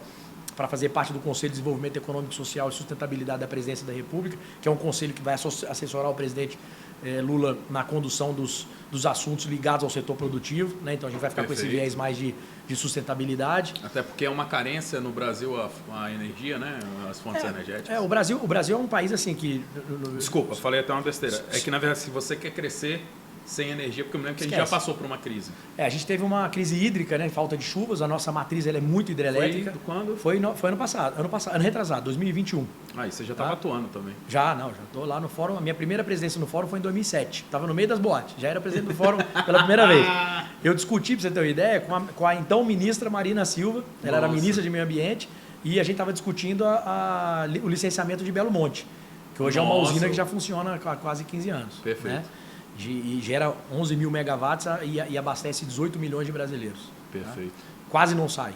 para fazer parte do Conselho de Desenvolvimento Econômico, Social e Sustentabilidade da Presidência da República, que é um conselho que vai assessorar o presidente Lula na condução dos assuntos ligados ao setor produtivo. Né? Então a gente vai ficar com esse viés mais de sustentabilidade. Até porque é uma carência no Brasil a energia, né? As fontes energéticas. O Brasil é um país assim que... Desculpa, falei até uma besteira. É que, na verdade, se você quer crescer sem energia, porque eu me lembro que a gente já passou por uma crise. A gente teve uma crise hídrica, né? Falta de chuvas. A nossa matriz ela é muito hidrelétrica. Foi quando? Foi ano passado, ano retrasado, 2021. Ah, e você já estava atuando também. Já estou lá no fórum. A minha primeira presidência no fórum foi em 2007. Estava no meio das boates. Já era presidente do fórum pela primeira vez. Eu discuti, para você ter uma ideia, com a então ministra Marina Silva. Ela era ministra de Meio Ambiente. E a gente estava discutindo o licenciamento de Belo Monte, que hoje é uma usina que já funciona há quase 15 anos. Perfeito. Né? E gera 11 mil megawatts e abastece 18 milhões de brasileiros. Perfeito. Tá? Quase não sai.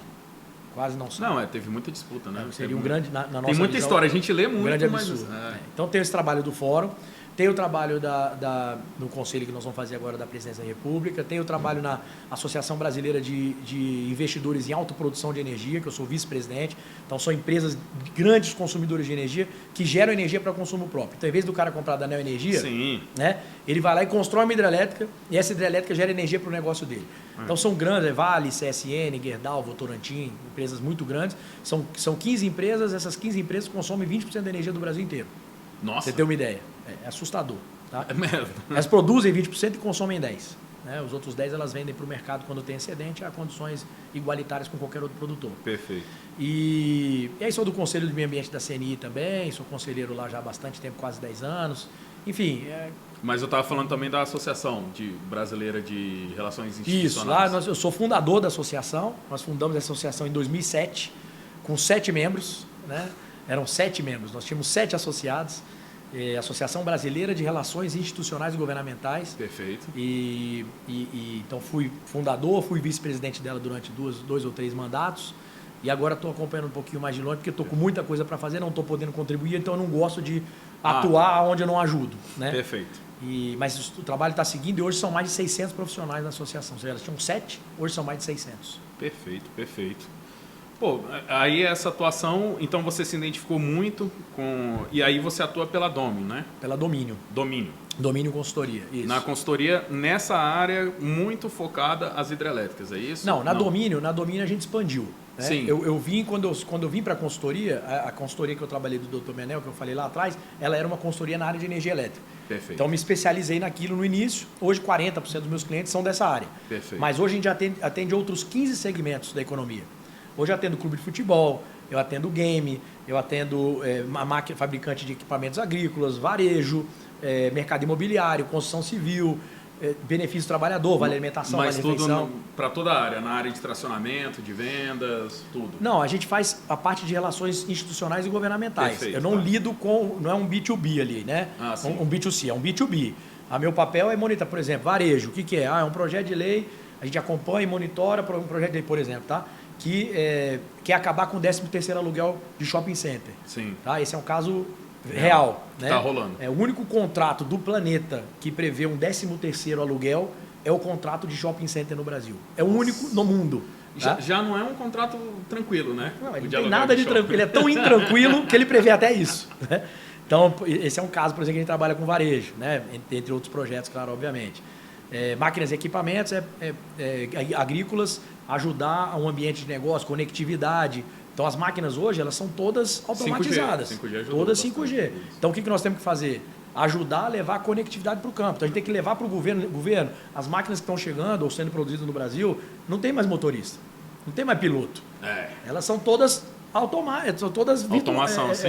Não, teve muita disputa, né? Seria um grande... Na nossa tem muita história, a gente lê muito, um grande absurdo. Mas... Então tem esse trabalho do fórum, tem o trabalho no conselho que nós vamos fazer agora da Presidência da República, tem o trabalho na Associação Brasileira de Investidores em Autoprodução de Energia, que eu sou vice-presidente. Então são empresas grandes consumidores de energia que geram energia para consumo próprio. Então, em vez do cara comprar da Neo Energia, né, ele vai lá e constrói uma hidrelétrica e essa hidrelétrica gera energia para o negócio dele. Então são grandes, Vale, CSN, Gerdau, Votorantim, empresas muito grandes. São 15 empresas, essas 15 empresas consomem 20% da energia do Brasil inteiro. Nossa! Você tem uma ideia. É assustador. Tá? É mesmo. Elas produzem 20% e consomem 10%. Né? Os outros 10% elas vendem para o mercado quando tem excedente a condições igualitárias com qualquer outro produtor. Perfeito. E aí sou do Conselho de Meio Ambiente da CNI também, sou conselheiro lá já há bastante tempo, quase 10 anos. Enfim... Mas eu estava falando também da Associação Brasileira de Relações Institucionais. Isso, lá eu sou fundador da associação. Nós fundamos essa associação em 2007, com 7 membros. Né? Eram 7 membros, nós tínhamos 7 associados. Associação Brasileira de Relações Institucionais e Governamentais. Perfeito. Então fui fundador, fui vice-presidente dela durante 2 ou 3 mandatos. E agora estou acompanhando um pouquinho mais de longe, porque estou com muita coisa para fazer, não estou podendo contribuir, então eu não gosto de atuar onde eu não ajudo. Né? Perfeito. Mas o trabalho está seguindo e hoje são mais de 600 profissionais na associação. Ou seja, elas tinham 7, hoje são mais de 600. Perfeito, perfeito. Pô, aí essa atuação, então você se identificou muito com... E aí você atua pela Domínio, né? Pela Domínio. Domínio Consultoria, isso. Na consultoria, nessa área muito focada às hidrelétricas, é isso? Não, na Domínio a gente expandiu. Né? Sim. Eu vim, quando eu vim para a consultoria, a consultoria que eu trabalhei do Dr. Menel, que eu falei lá atrás, ela era uma consultoria na área de energia elétrica. Perfeito. Então, me especializei naquilo no início. Hoje, 40% dos meus clientes são dessa área. Perfeito. Mas hoje a gente atende outros 15 segmentos da economia. Hoje eu atendo clube de futebol, eu atendo game, eu atendo máquina fabricante de equipamentos agrícolas, varejo, mercado imobiliário, construção civil, benefício do trabalhador, vale alimentação, mas vale refeição. Tudo para toda a área, na área de tracionamento, de vendas, tudo. Não, a gente faz a parte de relações institucionais e governamentais. Perfeito, eu não lido com, não é um B2B ali, né? Um B2C, é um B2B. Meu papel é monitorar, por exemplo, varejo, o que é? É um projeto de lei, a gente acompanha e monitora um projeto de lei, por exemplo, tá? Que quer acabar com o 13º aluguel de shopping center. Sim. Tá? Esse é um caso real. Né? Está rolando. O único contrato do planeta que prevê um 13º aluguel é o contrato de shopping center no Brasil. É o único no mundo. Tá? Já não é um contrato tranquilo, né? Não, ele não tem nada de tranquilo. Ele é tão intranquilo que ele prevê até isso. Né? Então, esse é um caso, por exemplo, que a gente trabalha com varejo, né? Entre outros projetos, claro, obviamente. Máquinas e equipamentos agrícolas, ajudar a um ambiente de negócio, conectividade. Então, as máquinas hoje, elas são todas automatizadas. 5G ajudou todas bastante. 5G. Então, o que nós temos que fazer? Ajudar a levar a conectividade para o campo. Então, a gente tem que levar para o governo. As máquinas que estão chegando ou sendo produzidas no Brasil, não tem mais motorista. Não tem mais piloto. Elas são todas São todas Automação, sim.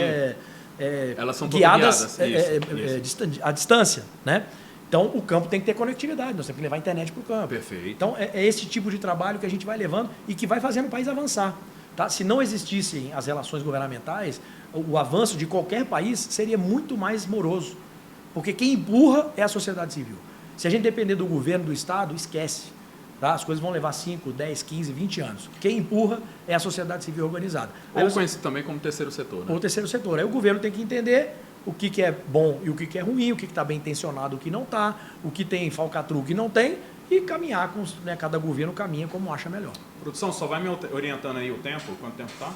elas são guiadas isso. À distância, né? Então, o campo tem que ter conectividade, nós temos que levar a internet para o campo. Perfeito. Então, é esse tipo de trabalho que a gente vai levando e que vai fazendo o país avançar. Tá? Se não existissem as relações governamentais, o avanço de qualquer país seria muito mais moroso. Porque quem empurra é a sociedade civil. Se a gente depender do governo, do Estado, esquece. Tá? As coisas vão levar 5, 10, 15, 20 anos. Quem empurra é a sociedade civil organizada. Ou conhecido também como terceiro setor. Né? Ou terceiro setor. Aí o governo tem que entender o que é bom e o que é ruim, o que está bem intencionado, o que não está, o que tem falcatrua, o que não tem, e caminhar, cada governo caminha como acha melhor. Produção, só vai me orientando aí o tempo? Quanto tempo tá?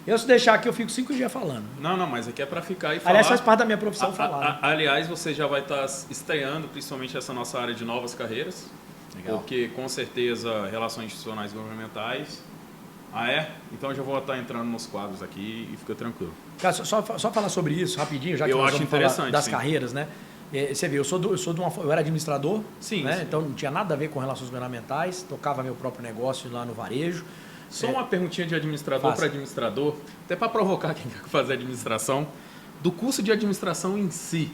Eu, se deixar aqui, eu fico 5 dias falando. Não, mas aqui é para ficar e falar. Aliás, faz parte da minha profissão falar. Né? Aliás, você já vai estar estreando, principalmente essa nossa área de novas carreiras. Legal. Porque, com certeza, relações institucionais e governamentais. Ah, é? Então eu já vou estar entrando nos quadros aqui e fica tranquilo. Cara, só falar sobre isso rapidinho, já que nós vamos falar das carreiras, né? Você vê, eu era administrador, sim, né? Sim. Então não tinha nada a ver com relações governamentais, tocava meu próprio negócio lá no varejo. Só uma perguntinha de administrador para administrador, até para provocar quem quer fazer administração. Do curso de administração em si,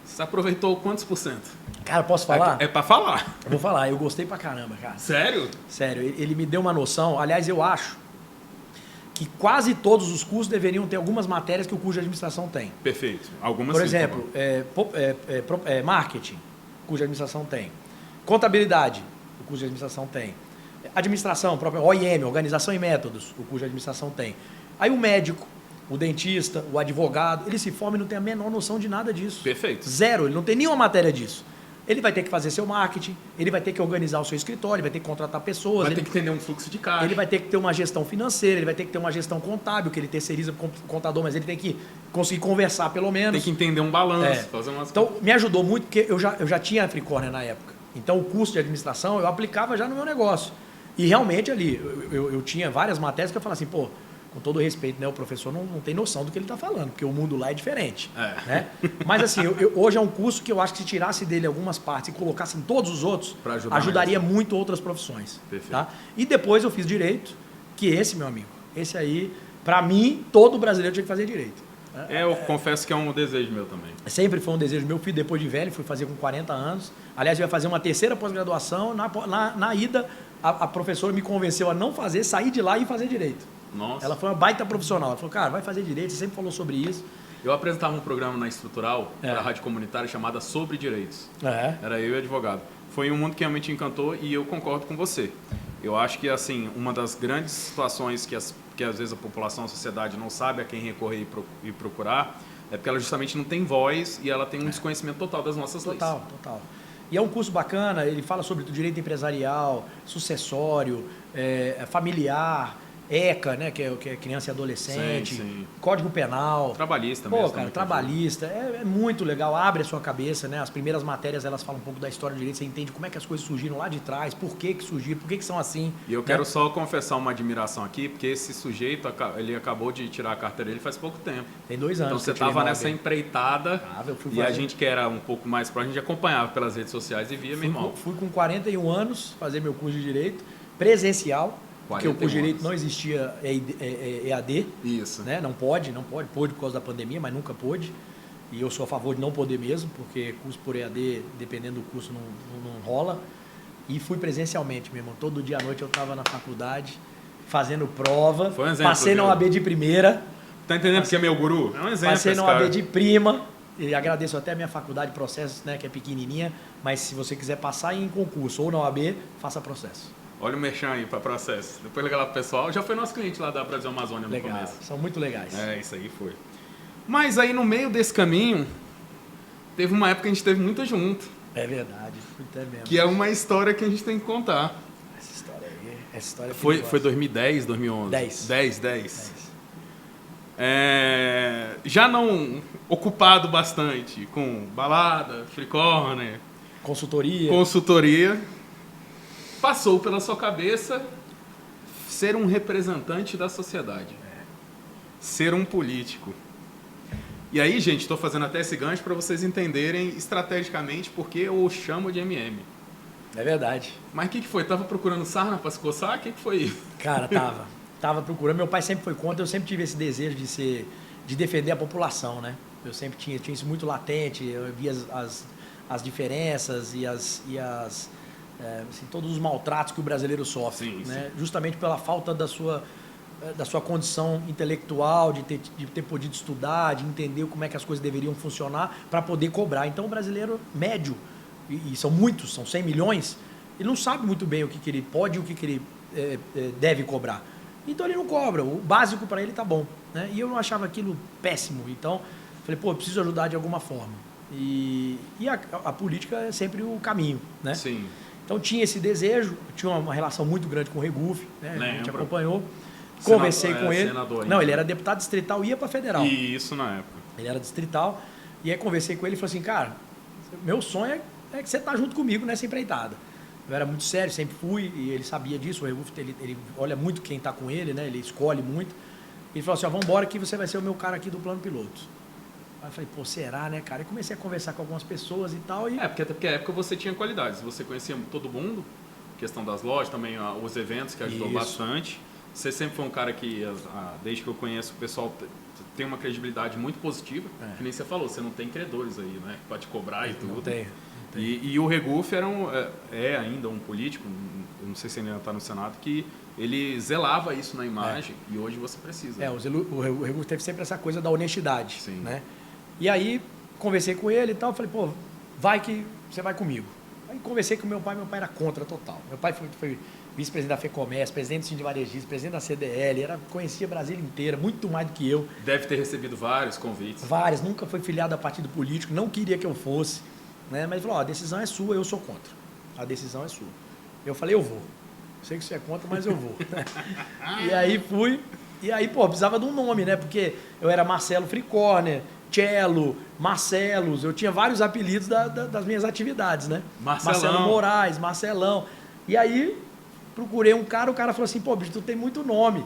você aproveitou quantos %? Cara, posso falar? É para falar. Eu vou falar, eu gostei pra caramba, cara. Sério? Sério, ele me deu uma noção. Aliás, eu acho que quase todos os cursos deveriam ter algumas matérias que o curso de administração tem. Perfeito. Algumas Por exemplo, marketing, o curso de administração tem. Contabilidade, o curso de administração tem. Administração, própria OIM, Organização e Métodos, o curso de administração tem. Aí o médico, o dentista, o advogado, ele se forma e não tem a menor noção de nada disso. Perfeito. Zero, ele não tem nenhuma matéria disso. Ele vai ter que fazer seu marketing, ele vai ter que organizar o seu escritório, ele vai ter que contratar pessoas. Vai ter que entender um fluxo de caixa. Ele vai ter que ter uma gestão financeira, ele vai ter que ter uma gestão contábil, que ele terceiriza para o contador, mas ele tem que conseguir conversar pelo menos. Tem que entender um balanço. Fazer umas... Então, me ajudou muito, porque eu já tinha a Africorner na época. Então, o curso de administração eu aplicava já no meu negócio. E realmente ali, eu tinha várias matérias que eu falava assim, pô, com todo respeito, né, o professor não tem noção do que ele está falando, porque o mundo lá é diferente. Né? Mas assim, hoje é um curso que eu acho que se tirasse dele algumas partes e colocasse em todos os outros, ajudaria muito outras profissões. Tá? E depois eu fiz direito, que esse, meu amigo, esse aí, para mim, todo brasileiro tinha que fazer direito. Eu confesso que é um desejo meu também. Sempre foi um desejo meu. Fui depois de velho, fui fazer com 40 anos. Aliás, eu ia fazer uma terceira pós-graduação. Na ida, a professora me convenceu a não fazer, sair de lá e fazer direito. Nossa. Ela foi uma baita profissional. Ela falou, cara, vai fazer direito, você sempre falou sobre isso. Eu apresentava um programa na Estrutural, para a rádio comunitária, chamada Sobre Direitos. Era eu e advogado. Foi um mundo que realmente encantou e eu concordo com você. Eu acho que, assim, uma das grandes situações que às vezes a população, a sociedade não sabe a quem recorrer e procurar, é porque ela justamente não tem voz e ela tem um desconhecimento total das nossas leis. Total. E é um curso bacana, ele fala sobre o direito empresarial, sucessório, familiar, ECA, né, que é criança e adolescente, sim. Código Penal. Trabalhista mesmo. Pô, cara, trabalhista. É muito legal, abre a sua cabeça, né? As primeiras matérias, elas falam um pouco da história do direito, você entende como é que as coisas surgiram lá de trás, por que surgiram, por que são assim. E eu quero só confessar uma admiração aqui, porque esse sujeito, ele acabou de tirar a carteira dele faz pouco tempo. Tem 2 anos. Então você estava nessa empreitada e a gente que era um pouco mais próximo, a gente acompanhava pelas redes sociais e via, meu irmão. Fui com 41 anos fazer meu curso de Direito, presencial, porque o curso de Direito não existia EAD. Isso. Né? Não pôde por causa da pandemia, mas nunca pôde. E eu sou a favor de não poder mesmo, porque curso por EAD, dependendo do curso, não rola. E fui presencialmente, meu irmão. Todo dia à noite eu estava na faculdade, fazendo prova. Foi um exemplo, passei na OAB de primeira. Tá entendendo porque é meu guru? É um exemplo. Passei na OAB de prima. E agradeço até a minha faculdade de processos, né, que é pequenininha. Mas se você quiser passar em concurso ou na OAB, faça processo. Olha o merchan aí para processo. Depois liga lá pro pessoal. Já foi nosso cliente lá da Brasil Amazônia no começo. São muito legais. Isso aí foi. Mas aí no meio desse caminho, teve uma época que a gente esteve muito junto. É verdade, até mesmo. Que é uma história que a gente tem que contar. Essa história foi 2010, 2011? 10. Já não ocupado bastante com balada, free corner, consultoria. Passou pela sua cabeça ser um representante da sociedade. Ser um político. E aí, gente, estou fazendo até esse gancho para vocês entenderem estrategicamente porque eu chamo de MM. É verdade. Mas o que foi? Tava procurando sarna para se coçar? O que foi isso? Cara, tava. estava procurando. Meu pai sempre foi contra, eu sempre tive esse desejo de defender a população, né? Eu sempre tinha isso muito latente, eu via as diferenças e assim, todos os maltratos que o brasileiro sofre, Sim, né? sim. Justamente pela falta da sua condição intelectual, de ter podido estudar, de entender como é que as coisas deveriam funcionar para poder cobrar. Então, o brasileiro médio, e são muitos, são 100 milhões, ele não sabe muito bem o que ele pode e o que ele deve cobrar. Então, ele não cobra. O básico para ele tá bom, né? E eu não achava aquilo péssimo. Então, falei, pô, eu preciso ajudar de alguma forma. E a política é sempre o caminho, né? Sim. Então, tinha esse desejo, tinha uma relação muito grande com o Regufe, né? A gente acompanhou. Conversei com ele. Senador, não, ele era deputado distrital e ia para federal. Isso na época. Ele era distrital. E aí conversei com ele e falei assim, cara, meu sonho é que você tá junto comigo nessa empreitada. Eu era muito sério, sempre fui, e ele sabia disso. O Regufe, ele olha muito quem tá com ele, né? Ele escolhe muito. Ele falou assim, ó, vamos embora que você vai ser o meu cara aqui do plano piloto. Aí eu falei, pô, será, né, cara? E comecei a conversar com algumas pessoas e tal. E... Porque até porque na época você tinha qualidades. Você conhecia todo mundo, questão das lojas, também os eventos, que ajudou bastante. Você sempre foi um cara que, desde que eu conheço, o pessoal tem uma credibilidade muito positiva. Que nem você falou, você não tem credores aí, né? Pra te cobrar e tudo. Não tem. E o Regufe é ainda um político, eu não sei se ele ainda está no Senado, que ele zelava isso na imagem e hoje você precisa. O Regufe teve sempre essa coisa da honestidade. Sim. Né? E aí, conversei com ele e tal, falei, pô, vai que você vai comigo. Aí conversei com meu pai era contra total. Meu pai foi vice-presidente da FEComércio, presidente do Sindicato Varejista, presidente da CDL, conhecia Brasília inteira, muito mais do que eu. Deve ter recebido vários convites. Vários, nunca foi filiado a partido político, não queria que eu fosse. Né? Mas ele falou, a decisão é sua, eu sou contra. A decisão é sua. Eu falei, eu vou. Sei que você é contra, mas eu vou. E aí fui, e aí, pô, precisava de um nome, né? Porque eu era Marcelo Fricorner, Cello, Marcelos, eu tinha vários apelidos das minhas atividades, né? Marcelo Moraes, Marcelão. E aí, procurei um cara, o cara falou assim, pô, bicho, tu tem muito nome.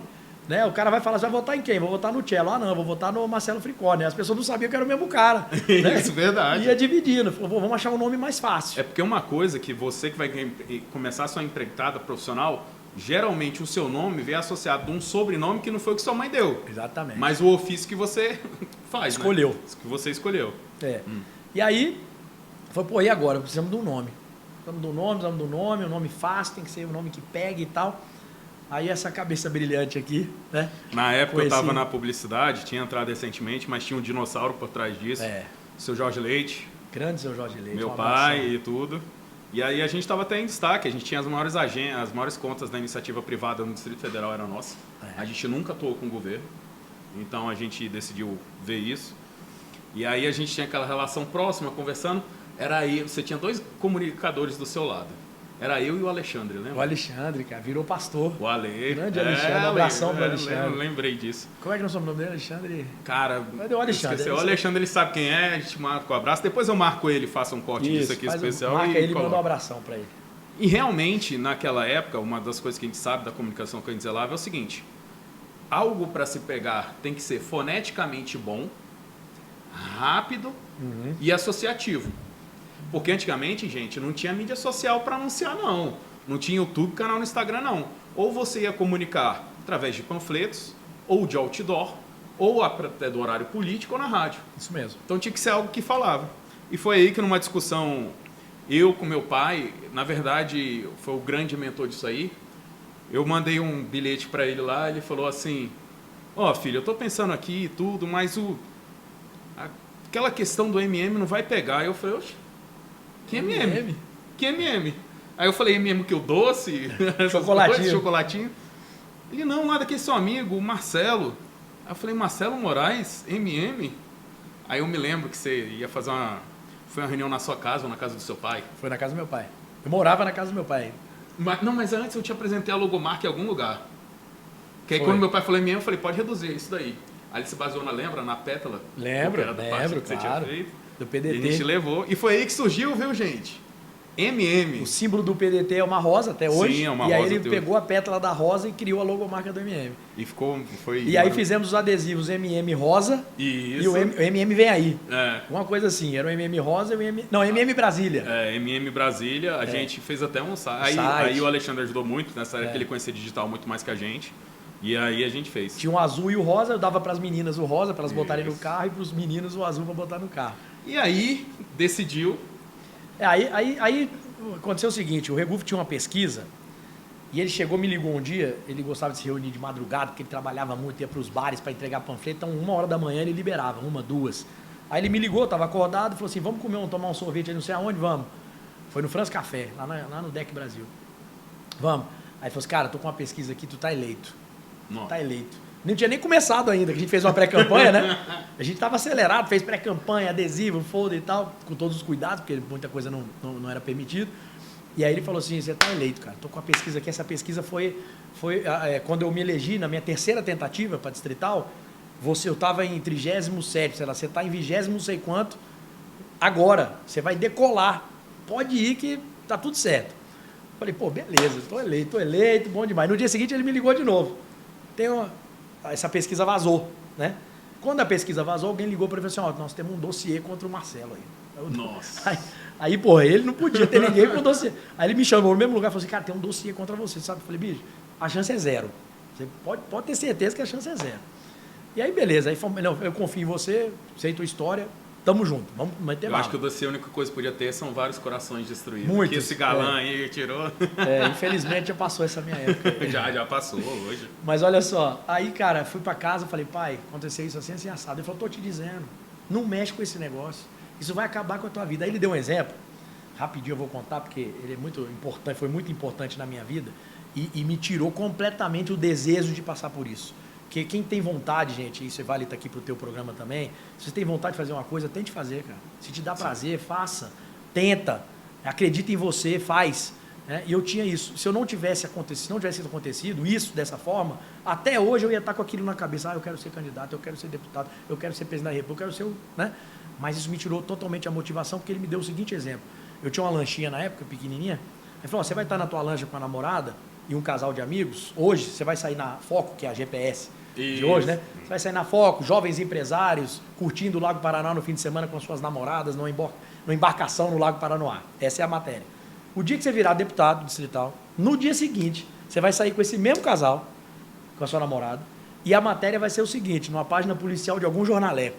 Né? O cara vai falar, você vai votar em quem? Vou votar no Cello. Ah, não, vou votar no Marcelo Fricorner. As pessoas não sabiam que era o mesmo cara. Né? Isso, verdade. Ia dividindo. Falou, vamos achar um nome mais fácil. É porque uma coisa que você que vai começar a sua empreitada profissional, geralmente o seu nome vem associado a um sobrenome que não foi o que sua mãe deu. Exatamente. Mas o ofício que você faz, escolheu. Né? Que você escolheu. E aí, falou, pô, e agora? Precisamos de um nome. Precisamos de um nome, um nome fácil, tem que ser um nome que pegue e tal. Aí essa cabeça brilhante aqui, né? Na época eu estava na publicidade, tinha entrado recentemente, mas tinha um dinossauro por trás disso. Seu Jorge Leite. Grande seu Jorge Leite. Meu pai e tudo. E aí a gente estava até em destaque, a gente tinha as maiores as maiores contas da iniciativa privada no Distrito Federal era nossa. A gente nunca atuou com o governo, então a gente decidiu ver isso. E aí a gente tinha aquela relação próxima, conversando. Era aí, você tinha dois comunicadores do seu lado. Era eu e o Alexandre, lembra? O Alexandre, cara, virou pastor. O Ale. Grande Alexandre, um abração pro Alexandre. Lembrei disso. Como é que nós somos o nome dele, Alexandre? Cara, cadê o Alexandre? O Alexandre, ele sabe quem é, a gente marca o abraço. Depois eu marco ele, faço um corte disso aqui especial. Marca ele e manda um abração pra ele. E realmente, naquela época, uma das coisas que a gente sabe da comunicação que a gente zelava é o seguinte: algo para se pegar tem que ser foneticamente bom, rápido e associativo. Porque antigamente, gente, não tinha mídia social para anunciar, não. Não tinha YouTube, canal no Instagram, não. Ou você ia comunicar através de panfletos, ou de outdoor, ou até do horário político ou na rádio. Isso mesmo. Então tinha que ser algo que falava. E foi aí que numa discussão, eu com meu pai, na verdade, foi o grande mentor disso aí, eu mandei um bilhete para ele lá, ele falou assim, ó, filho, eu tô pensando aqui e tudo, mas aquela questão do MM não vai pegar. Aí eu falei, oxe, que MM? Que MM? Aí eu falei, MM que o doce? Chocolatinho. Chocolatinho. Ele, não, lá daquele seu amigo, o Marcelo. Aí eu falei, Marcelo Moraes, MM? Aí eu me lembro que você ia fazer foi uma reunião na sua casa ou na casa do seu pai? Foi na casa do meu pai. Eu morava na casa do meu pai. Mas antes eu te apresentei a logomarca em algum lugar. Que aí quando meu pai falou MM, eu falei, pode reduzir isso daí. Aí ele se baseou lembra, na pétala? Lembro, que você tinha feito. Do PDT. E a gente levou. E foi aí que surgiu, viu, gente? MM. O símbolo do PDT é uma rosa até hoje. Sim, é uma rosa. E aí ele pegou hoje. a pétala da rosa e criou a logomarca do MM. E E aí fizemos os adesivos MM Rosa Isso. e o MM Vem Aí. É. Uma coisa assim, era o MM Rosa e o MM... Não, MM Brasília. MM Brasília, a gente fez até um site. Aí o Alexandre ajudou muito, nessa área que ele conhecia digital muito mais que a gente. E aí a gente fez. Tinha um azul e o rosa, eu dava para as meninas o rosa para elas botarem no carro e para os meninos o azul para botar no carro. E aí decidiu... Aí aconteceu o seguinte, o Regufo tinha uma pesquisa e ele chegou, me ligou um dia, ele gostava de se reunir de madrugada, porque ele trabalhava muito, ia para os bares para entregar panfleto, então 1h da manhã ele liberava, 1, 2. Aí ele me ligou, estava acordado, falou assim, vamos tomar um sorvete aí, não sei aonde, vamos. Foi no France Café, lá no Deck Brasil. Vamos. Aí ele falou assim, cara, tô com uma pesquisa aqui, tu tá eleito. Nossa. Tá eleito. Não tinha nem começado ainda, que a gente fez uma pré-campanha, né? A gente tava acelerado, fez pré-campanha, adesivo, folder e tal, com todos os cuidados, porque muita coisa não era permitido. E aí ele falou assim, você tá eleito, cara, tô com a pesquisa aqui. Essa pesquisa foi quando eu me elegi, na minha terceira tentativa para distrital, eu tava em 37º, sei lá, você tá em 20º não sei quanto, agora, você vai decolar, pode ir que tá tudo certo. Falei, pô, beleza, tô eleito, bom demais. No dia seguinte ele me ligou de novo. Essa pesquisa vazou, né? Quando a pesquisa vazou, alguém ligou para ele e falou assim, nós temos um dossiê contra o Marcelo aí. Nossa. Aí, porra, ele não podia ter ninguém com dossiê. Aí ele me chamou no mesmo lugar e falou assim, cara, tem um dossiê contra você, sabe? Eu falei, bicho, a chance é zero. Você pode ter certeza que a chance é zero. E aí, beleza. Aí, não, eu confio em você, sei tua história, tamo junto, vamos meter bala. Eu acho que o dossiê, a única coisa que podia ter são vários corações destruídos. Muitos. Que esse galã aí tirou. Infelizmente já passou essa minha época. Já passou hoje. Mas olha só, aí, cara, fui pra casa, falei, pai, aconteceu isso assim, assim, assado. Ele falou, tô te dizendo, não mexe com esse negócio, isso vai acabar com a tua vida. Aí ele deu um exemplo, rapidinho eu vou contar, porque ele é muito importante, foi muito importante na minha vida, e me tirou completamente o desejo de passar por isso. Porque quem tem vontade, gente, isso vale estar aqui pro teu programa também, se você tem vontade de fazer uma coisa, tente fazer, cara. Se te dá prazer, faça, tenta, acredita em você, faz. Né? E eu tinha isso. Se eu não tivesse acontecido isso dessa forma, até hoje eu ia estar com aquilo na cabeça. Eu quero ser candidato, eu quero ser deputado, eu quero ser presidente da República, eu quero ser... Né? Mas isso me tirou totalmente a motivação, porque ele me deu o seguinte exemplo. Eu tinha uma lanchinha na época, pequenininha. Ele falou, você vai estar na tua lancha com a namorada e um casal de amigos. Hoje, você vai sair na Foco, que é a GPS de hoje, né? Você vai sair na Foco, jovens empresários, curtindo o Lago Paranoá no fim de semana com as suas namoradas, numa embarcação no Lago Paranoá. Essa é a matéria. O dia que você virar deputado distrital, no dia seguinte, você vai sair com esse mesmo casal, com a sua namorada, e a matéria vai ser o seguinte, numa página policial de algum jornaleco.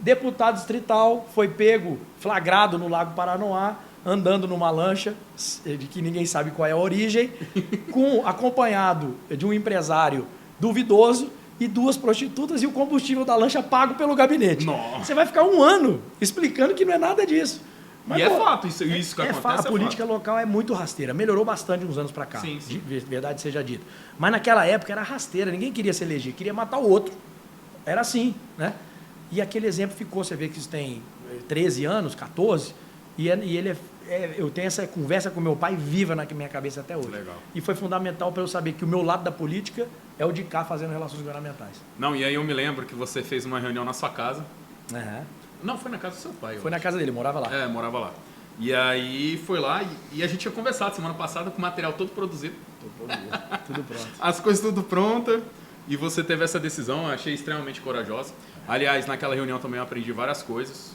Deputado distrital foi pego, flagrado no Lago Paranoá, andando numa lancha, de que ninguém sabe qual é a origem, acompanhado de um empresário duvidoso e 2 prostitutas e o combustível da lancha pago pelo gabinete. Nossa. Você vai ficar 1 ano explicando que não é nada disso. Mas, e é fato, isso que acontece fato. A política local é muito rasteira. Melhorou bastante uns anos para cá, sim. De verdade seja dita. Mas naquela época era rasteira, ninguém queria se eleger, queria matar o outro. Era assim, né? E aquele exemplo ficou, você vê que isso tem 13 anos, 14, e eu tenho essa conversa com meu pai viva na minha cabeça até hoje. Legal. E foi fundamental para eu saber que o meu lado da política é o de cá fazendo relações governamentais. Não, e aí eu me lembro que você fez uma reunião na sua casa. Uhum. Não, foi na casa do seu pai. Foi na casa dele, morava lá. Morava lá. E aí foi lá e a gente tinha conversado semana passada com o material todo produzido. Tudo pronto. As coisas tudo prontas. E você teve essa decisão, eu achei extremamente corajosa. Aliás, naquela reunião também eu aprendi várias coisas.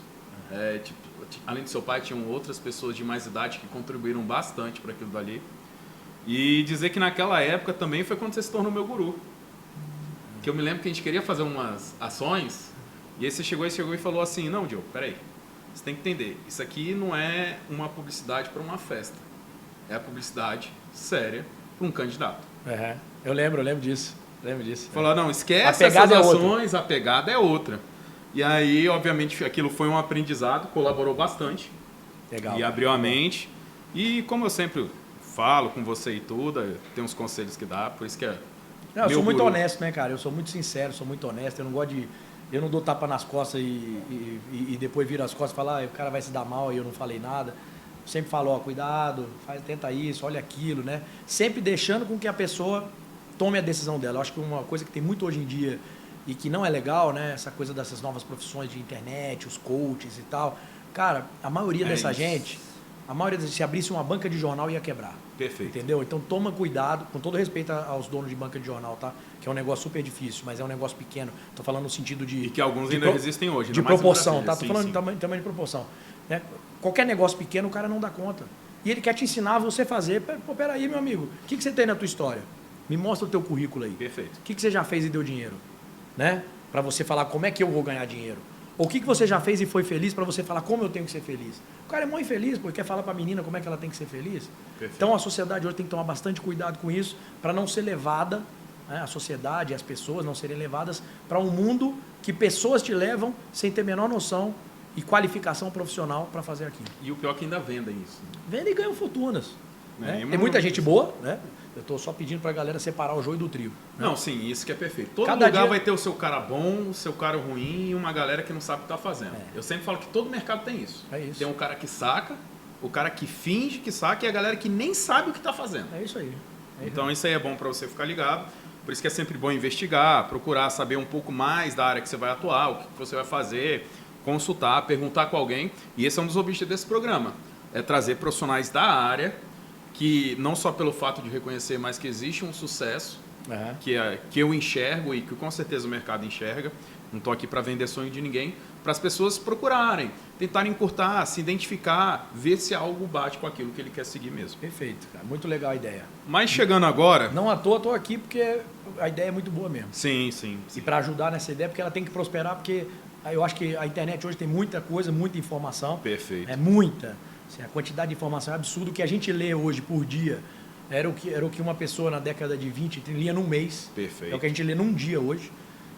Além do seu pai, tinham outras pessoas de mais idade que contribuíram bastante para aquilo dali. E dizer que naquela época também foi quando você se tornou meu guru. Que eu me lembro que a gente queria fazer umas ações, e aí você chegou e falou assim, não, Diogo, peraí, você tem que entender, isso aqui não é uma publicidade para uma festa, é a publicidade séria para um candidato. Uhum. Eu lembro disso. Falou, não, esquece essas ações, a pegada é outra. E aí, obviamente, aquilo foi um aprendizado, colaborou bastante. Legal. E abriu a mente. E como eu sempre falo com você e tudo, tem uns conselhos que dá, por isso que é... Eu sou muito honesto, né, cara? Eu sou muito sincero, sou muito honesto. Eu não gosto de... Eu não dou tapa nas costas e depois viro as costas e falo, o cara vai se dar mal e eu não falei nada. Eu sempre falo, cuidado, tenta isso, olha aquilo, né? Sempre deixando com que a pessoa tome a decisão dela. Eu acho que uma coisa que tem muito hoje em dia e que não é legal, né? Essa coisa dessas novas profissões de internet, os coaches e tal. Cara, a maioria dessa gente, se abrisse uma banca de jornal ia quebrar. Perfeito. Entendeu? Então toma cuidado, com todo respeito aos donos de banca de jornal, tá? Que é um negócio super difícil, mas é um negócio pequeno. Tô falando no sentido de... E que alguns ainda resistem hoje. De proporção, tá? Tô falando de tamanho de proporção. Né? Qualquer negócio pequeno, o cara não dá conta. E ele quer te ensinar a você fazer. Pô, peraí, meu amigo, o que você tem na tua história? Me mostra o teu currículo aí. Perfeito. O que você já fez e deu dinheiro? Né? Para você falar como é que eu vou ganhar dinheiro. Ou o que você já fez e foi feliz para você falar como eu tenho que ser feliz. O cara é muito infeliz porque quer falar para a menina como é que ela tem que ser feliz. Perfeito. Então a sociedade hoje tem que tomar bastante cuidado com isso para não ser levada, né, a sociedade e as pessoas não serem levadas para um mundo que pessoas te levam sem ter a menor noção e qualificação profissional para fazer aquilo. E o pior é que ainda vendem isso. Vendem e ganham fortunas. É, né? Tem muita gente boa, né? Eu estou só pedindo para a galera separar o joio do trigo. Né? Não, sim, isso que é perfeito. Todo Cada lugar dia- vai ter o seu cara bom, o seu cara ruim e uma galera que não sabe o que está fazendo. É. Eu sempre falo que todo mercado tem isso. É isso. Tem um cara que saca, o cara que finge que saca e a galera que nem sabe o que está fazendo. É isso aí. Então isso aí é bom para você ficar ligado. Por isso que é sempre bom investigar, procurar saber um pouco mais da área que você vai atuar, o que você vai fazer, consultar, perguntar com alguém. E esse é um dos objetivos desse programa. É trazer profissionais da área que não só pelo fato de reconhecer, mas que existe um sucesso É. que eu enxergo e que com certeza o mercado enxerga. Não estou aqui para vender sonho de ninguém, para as pessoas procurarem, tentarem encurtar, se identificar, ver se algo bate com aquilo que ele quer seguir mesmo. Perfeito, cara. Muito legal a ideia. Mas chegando agora... Não à toa, estou aqui porque a ideia é muito boa mesmo. Sim, sim. E para ajudar nessa ideia, porque ela tem que prosperar, porque eu acho que a internet hoje tem muita coisa, muita informação. Perfeito. É muita. Assim, a quantidade de informação é absurda. O que a gente lê hoje por dia era o que uma pessoa na década de 20 lia num mês. Perfeito. É o que a gente lê num dia hoje.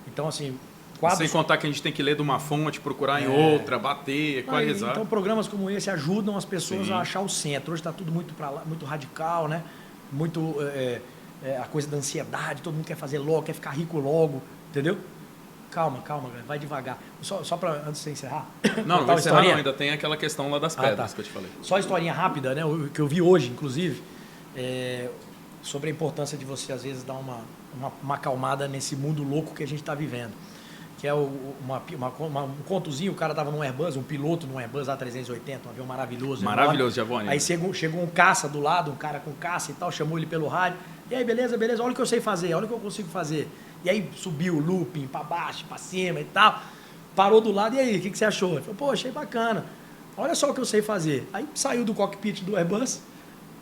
Então, assim, Sem contar que a gente tem que ler de uma fonte, procurar em outra, bater, equalizar. Então, programas como esse ajudam as pessoas Sim. a achar o centro. Hoje está tudo muito para lá, muito radical, né? Muito a coisa da ansiedade, todo mundo quer fazer logo, quer ficar rico logo, entendeu? Calma, galera, vai devagar. Só para antes de você encerrar. Não, contar não vai uma encerrar não, historinha. ainda tem aquela questão lá das Ah, pedras tá. que eu te falei. Só uma historinha rápida, né? O que eu vi hoje, inclusive, sobre a importância de você, às vezes, dar uma acalmada nesse mundo louco que a gente está vivendo. Que é um contozinho, o cara estava num Airbus, um piloto num Airbus A380, um avião maravilhoso. Maravilhoso, enorme. Giovanni. Aí chegou um caça do lado, um cara com caça e tal, chamou ele pelo rádio. E aí, beleza, olha o que eu sei fazer, olha o que eu consigo fazer. E aí subiu o looping para baixo, para cima e tal. Parou do lado, e aí, o que você achou? Ele falou, pô, achei bacana. Olha só o que eu sei fazer. Aí saiu do cockpit do Airbus,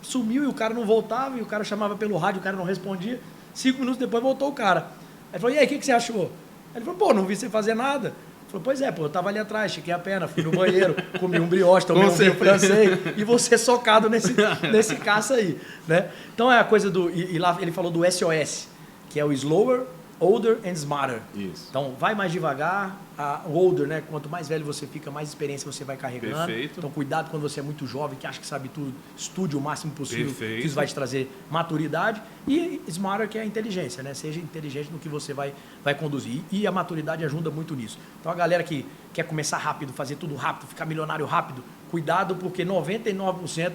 sumiu e o cara não voltava, e o cara chamava pelo rádio, o cara não respondia. 5 minutos depois voltou o cara. Aí falou, e aí, o que você achou? Ele falou, pô, não vi você fazer nada. Ele falou, pois é, pô, eu tava ali atrás, estiquei a perna, fui no banheiro, comi um brioche, tomei um vinho francês, e você socado nesse caça aí, né? Então é a coisa do... E lá ele falou do SOS, que é o Slower, Older and Smarter. Isso. Então, vai mais devagar, o older, né? Quanto mais velho você fica, mais experiência você vai carregando. Perfeito. Então, cuidado quando você é muito jovem, que acha que sabe tudo, estude o máximo possível, Perfeito. que isso vai te trazer maturidade. E smarter, que é a inteligência, né? Seja inteligente no que você vai conduzir. E a maturidade ajuda muito nisso. Então, a galera que quer começar rápido, fazer tudo rápido, ficar milionário rápido, cuidado, porque 99%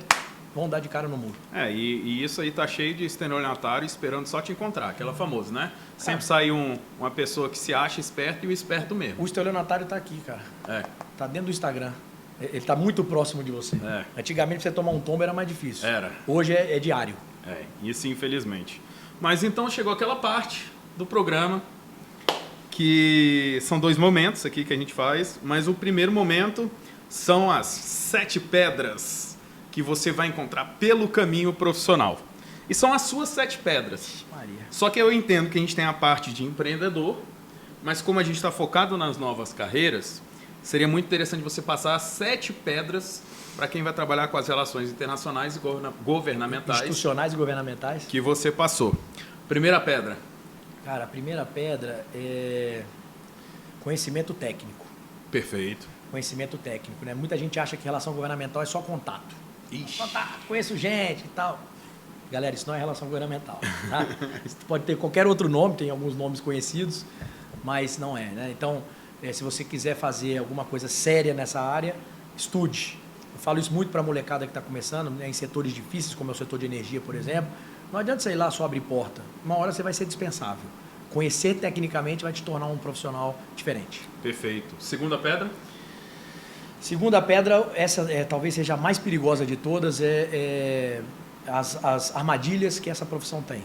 vão dar de cara no muro. E isso aí tá cheio de estelionatário esperando só te encontrar, aquela famosa, né? Sempre sai uma pessoa que se acha esperto e o esperto mesmo. O estelionatário está aqui, cara. Tá dentro do Instagram. Ele está muito próximo de você. Antigamente, você tomar um tombo era mais difícil. Era. Hoje é diário. Isso infelizmente. Mas então chegou aquela parte do programa que são 2 momentos aqui que a gente faz, mas o primeiro momento são as 7 pedras que você vai encontrar pelo caminho profissional. E são as suas 7 pedras. Maria. Só que eu entendo que a gente tem a parte de empreendedor, mas como a gente está focado nas novas carreiras, seria muito interessante você passar as 7 pedras para quem vai trabalhar com as relações internacionais e governamentais. Institucionais e governamentais. Que você passou. Primeira pedra. Cara, a primeira pedra é conhecimento técnico. Perfeito. Conhecimento técnico, né? Muita gente acha que relação governamental é só contato. Ixi. Contato, conheço gente e tal. Galera, isso não é relação governamental, tá? Isso pode ter qualquer outro nome, tem alguns nomes conhecidos, mas não é, né? Então, se você quiser fazer alguma coisa séria nessa área, estude. Eu falo isso muito para a molecada que está começando, né, em setores difíceis, como é o setor de energia, por exemplo. Não adianta você ir lá só abrir porta. Uma hora você vai ser dispensável. Conhecer tecnicamente vai te tornar um profissional diferente. Perfeito. Segunda pedra? Segunda pedra, essa talvez seja a mais perigosa de todas, as armadilhas que essa profissão tem.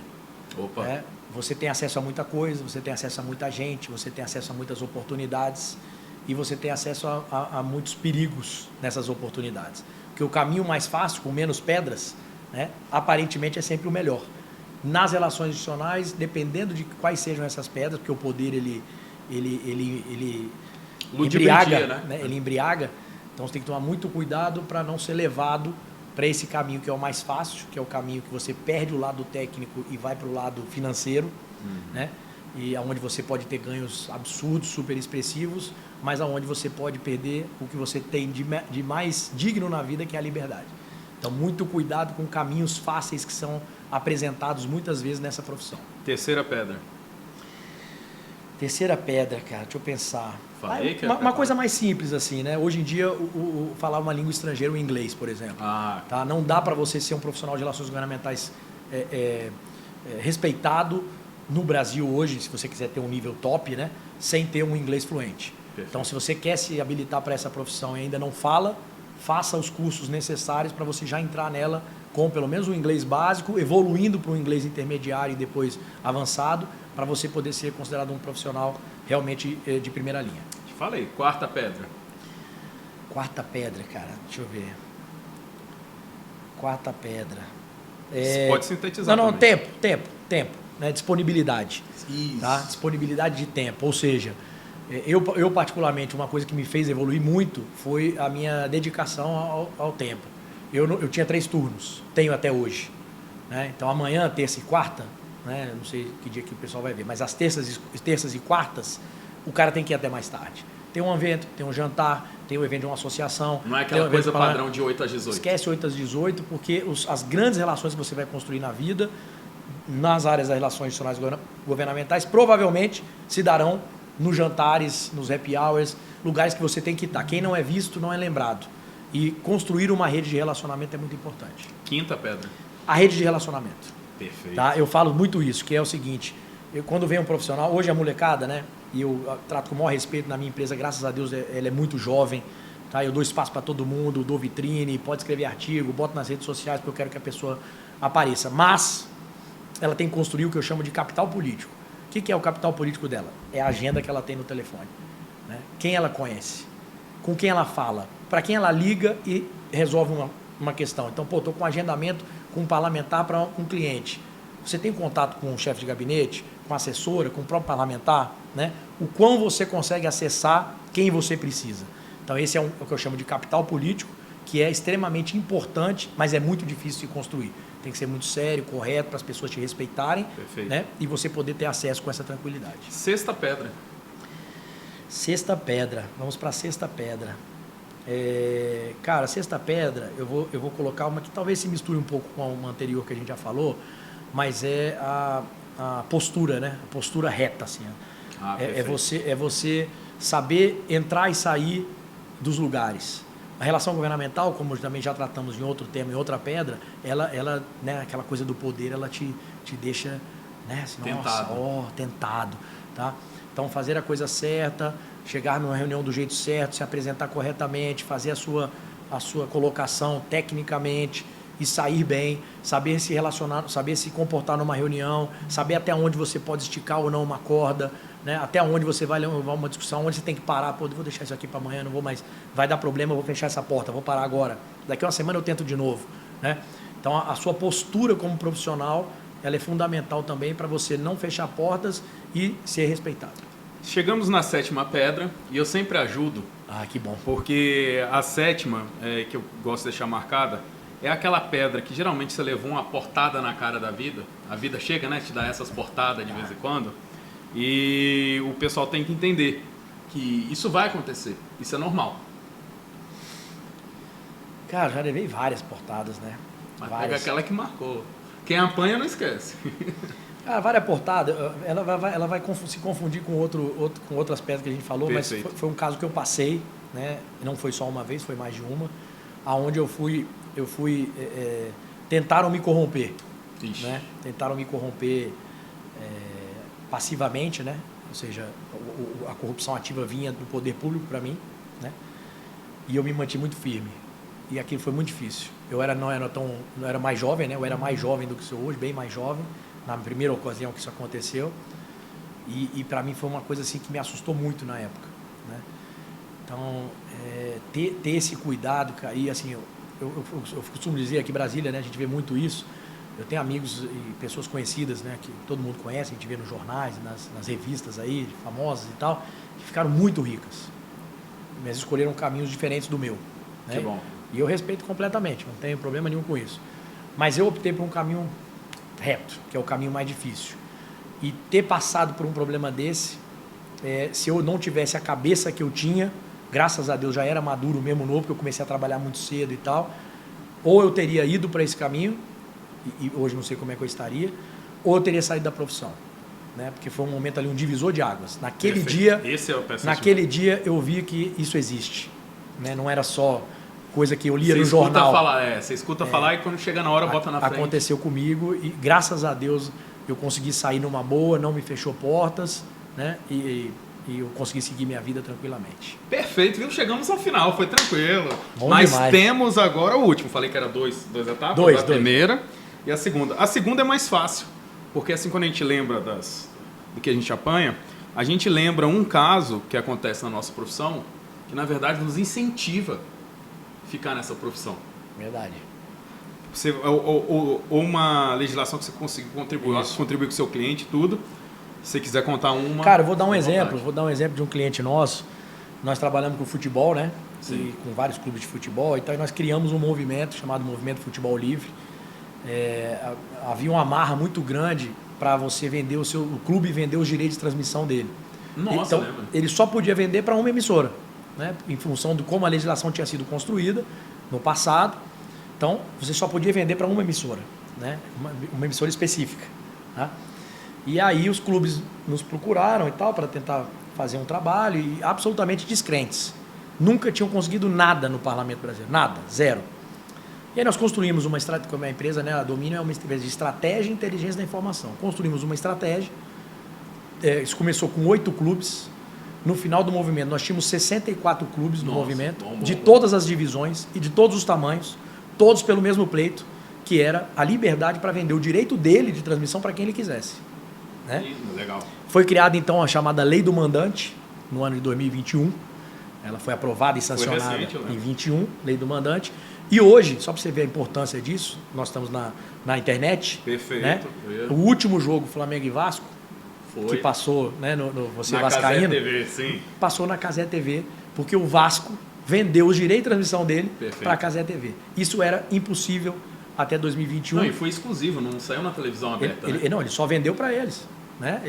Opa. Você tem acesso a muita coisa, você tem acesso a muita gente, você tem acesso a muitas oportunidades e você tem acesso a muitos perigos nessas oportunidades. Porque o caminho mais fácil, com menos pedras, né, aparentemente é sempre o melhor. nas relações institucionais, dependendo de quais sejam essas pedras, porque o poder ele embriaga, né? Ele embriaga, então você tem que tomar muito cuidado para não ser levado para esse caminho que é o mais fácil, que é o caminho que você perde o lado técnico e vai para o lado financeiro, né? E aonde você pode ter ganhos absurdos, super expressivos, mas aonde você pode perder o que você tem de mais digno na vida, que é a liberdade. Então, muito cuidado com caminhos fáceis que são apresentados muitas vezes nessa profissão. Terceira pedra. Terceira pedra, cara, deixa eu pensar. Falei que uma coisa mais simples assim, né? Hoje em dia, falar uma língua estrangeira, o inglês, por exemplo. Tá? Não dá para você ser um profissional de relações governamentais respeitado no Brasil hoje, se você quiser ter um nível top, né? Sem ter um inglês fluente. Perfeito. Então, se você quer se habilitar para essa profissão e ainda não fala, faça os cursos necessários para você já entrar nela com pelo menos um inglês básico, evoluindo para um inglês intermediário e depois avançado, para você poder ser considerado um profissional realmente de primeira linha. Te falei, quarta pedra. Quarta pedra, cara, deixa eu ver. Quarta pedra. Você pode sintetizar. Não, tempo, né? Disponibilidade. Isso. Tá? Disponibilidade de tempo, ou seja, eu particularmente, uma coisa que me fez evoluir muito foi a minha dedicação ao tempo. Eu tinha 3 turnos, tenho até hoje, né? Então amanhã, terça e quarta, né? Não sei que dia que o pessoal vai ver, mas as terças e quartas o cara tem que ir até mais tarde. Tem um evento, tem um jantar, tem um evento de uma associação. Não é aquela coisa padrão de 8 às 18. Esquece 8 às 18, porque as grandes relações que você vai construir na vida, nas áreas das relações institucionais governamentais, provavelmente se darão nos jantares, nos happy hours, lugares que você tem que estar. Quem não é visto não é lembrado. E construir uma rede de relacionamento é muito importante. Quinta pedra. A rede de relacionamento. Perfeito. Tá? Eu falo muito isso, que é o seguinte, quando vem um profissional, hoje a molecada, né? E eu trato com o maior respeito na minha empresa, graças a Deus, ela é muito jovem. Tá? Eu dou espaço para todo mundo, dou vitrine, pode escrever artigo, boto nas redes sociais porque eu quero que a pessoa apareça. Mas ela tem que construir o que eu chamo de capital político. O que é o capital político dela? É a agenda que ela tem no telefone. Né? Quem ela conhece, com quem ela fala, para quem ela liga e resolve uma questão. Então, estou com um agendamento com um parlamentar para um cliente. Você tem contato com o chefe de gabinete, com a assessora, com o próprio parlamentar, né? O quão você consegue acessar quem você precisa. Então, esse é o que eu chamo de capital político, que é extremamente importante, mas é muito difícil de construir. Tem que ser muito sério, correto, para as pessoas te respeitarem. Perfeito. Né? E você poder ter acesso com essa tranquilidade. Sexta pedra. Sexta pedra. Vamos para a sexta pedra. Cara, sexta pedra, eu vou colocar uma que talvez se misture um pouco com uma anterior que a gente já falou, mas é a postura, né? A postura reta, assim. É você saber entrar e sair dos lugares. A relação governamental, como também já tratamos em outro tema, em outra pedra, ela né, aquela coisa do poder, ela te deixa, né, assim, tentado. Nossa, tentado, tá? Então, fazer a coisa certa, chegar numa reunião do jeito certo, se apresentar corretamente, fazer a sua colocação tecnicamente e sair bem, saber se relacionar, saber se comportar numa reunião, saber até onde você pode esticar ou não uma corda, né? Até onde você vai levar uma discussão, onde você tem que parar, pô, vou deixar isso aqui para amanhã, não vou mais, vai dar problema, eu vou fechar essa porta, vou parar agora. Daqui a uma semana eu tento de novo, né? Então, a sua postura como profissional, ela é fundamental também para você não fechar portas e ser respeitado. Chegamos na sétima pedra e eu sempre ajudo. Ah, que bom. Porque a sétima, que eu gosto de deixar marcada, é aquela pedra que geralmente você levou uma portada na cara da vida. A vida chega, né? Te dá essas portadas de vez em quando. E o pessoal tem que entender que isso vai acontecer. Isso é normal. Cara, já levei várias portadas, né? Mas pega aquela que marcou. Quem apanha não esquece. Cara, várias portadas, ela vai se confundir com outras pedras que a gente falou. Perfeito. Mas foi um caso que eu passei, né? Não foi só uma vez, foi mais de uma, aonde eu fui tentaram me corromper, né? Tentaram me corromper passivamente, né? Ou seja, a corrupção ativa vinha do poder público para mim, né? E eu me mantive muito firme. E aquilo foi muito difícil. Eu não era mais jovem, né? Eu era mais jovem do que sou hoje, bem mais jovem, na primeira ocasião que isso aconteceu. E para mim foi uma coisa assim que me assustou muito na época, né? Então, ter esse cuidado, cara, e assim, eu costumo dizer aqui em Brasília, né? A gente vê muito isso. Eu tenho amigos e pessoas conhecidas, né, que todo mundo conhece, a gente vê nos jornais, nas revistas aí, famosas e tal, que ficaram muito ricas. Mas escolheram caminhos diferentes do meu. Né? Que bom. E eu respeito completamente, não tenho problema nenhum com isso. Mas eu optei por um caminho reto, que é o caminho mais difícil. E ter passado por um problema desse, se eu não tivesse a cabeça que eu tinha, graças a Deus já era maduro mesmo novo, porque eu comecei a trabalhar muito cedo e tal, ou eu teria ido para esse caminho, e hoje não sei como é que eu estaria, ou eu teria saído da profissão, né? Porque foi um momento ali, um divisor de águas. Naquele dia eu vi que isso existe, né? Não era só coisa que eu lia no jornal. Você escuta falar e quando chega na hora bota na frente. Aconteceu comigo e graças a Deus eu consegui sair numa boa, não me fechou portas, né? E eu consegui seguir minha vida tranquilamente. Perfeito, viu? Chegamos ao final, foi tranquilo. Bom Mas demais. Temos agora o último. Falei que era duas etapas, a primeira e a segunda. A segunda é mais fácil, porque assim quando a gente lembra do que a gente apanha, a gente lembra um caso que acontece na nossa profissão, que na verdade nos incentiva a ficar nessa profissão. Verdade. Ou uma legislação que você conseguir contribuir com o seu cliente e tudo. Se você quiser contar uma... Cara, eu vou dar um exemplo. Vou dar um exemplo de um cliente nosso. Nós trabalhamos com futebol, né? E com vários clubes de futebol. Então, nós criamos um movimento chamado Movimento Futebol Livre. Havia uma amarra muito grande para você vender o clube vender os direitos de transmissão dele. Nossa, então, ele só podia vender para uma emissora, né? Em função de como a legislação tinha sido construída no passado. Então, você só podia vender para uma emissora, né? Uma emissora específica, tá? E aí os clubes nos procuraram e tal para tentar fazer um trabalho e absolutamente descrentes. Nunca tinham conseguido nada no Parlamento Brasileiro, nada, zero. E aí nós construímos uma estratégia, como a empresa, né, a Domínio é uma empresa de estratégia e inteligência da informação. Construímos uma estratégia, isso começou com 8 clubes. No final do movimento nós tínhamos 64 clubes no movimento, de todas as divisões e de todos os tamanhos, todos pelo mesmo pleito, que era a liberdade para vender o direito dele de transmissão para quem ele quisesse. Né? Legal. Foi criada então a chamada Lei do Mandante no ano de 2021. Ela foi aprovada e sancionada em 21, Lei do Mandante. E hoje, só para você ver a importância disso, nós estamos na internet. Perfeito. Né? O último jogo Flamengo e Vasco, que passou, né, no Você na Vascaíno, Cazé TV, sim. Passou na Cazé TV, porque o Vasco vendeu os direitos de transmissão dele para a Cazé TV. Isso era impossível até 2021. Não, e foi exclusivo, não saiu na televisão aberta. Ele só vendeu para eles. Né?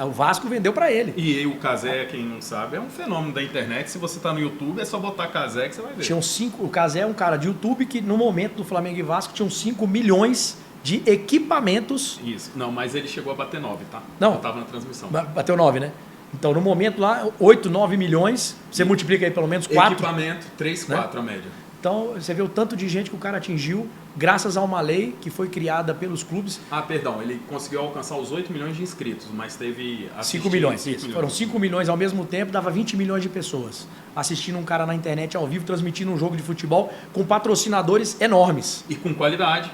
O Vasco vendeu para ele. E o Cazé, quem não sabe, é um fenômeno da internet. Se você está no YouTube, é só botar Cazé que você vai ver. O Cazé é um cara de YouTube que no momento do Flamengo e Vasco tinham 5 milhões de equipamentos. Isso. Não, mas ele chegou a bater 9, tá? Não. Eu estava na transmissão. Bateu 9, né? Então, no momento lá, 8, 9 milhões, você multiplica aí pelo menos 4. Equipamento, 3, 4 a média. Então, você vê o tanto de gente que o cara atingiu graças a uma lei que foi criada pelos clubes. Perdão, ele conseguiu alcançar os 8 milhões de inscritos, mas teve... 5 milhões, isso. Foram 5 milhões ao mesmo tempo, dava 20 milhões de pessoas assistindo um cara na internet ao vivo, transmitindo um jogo de futebol com patrocinadores enormes. E com qualidade.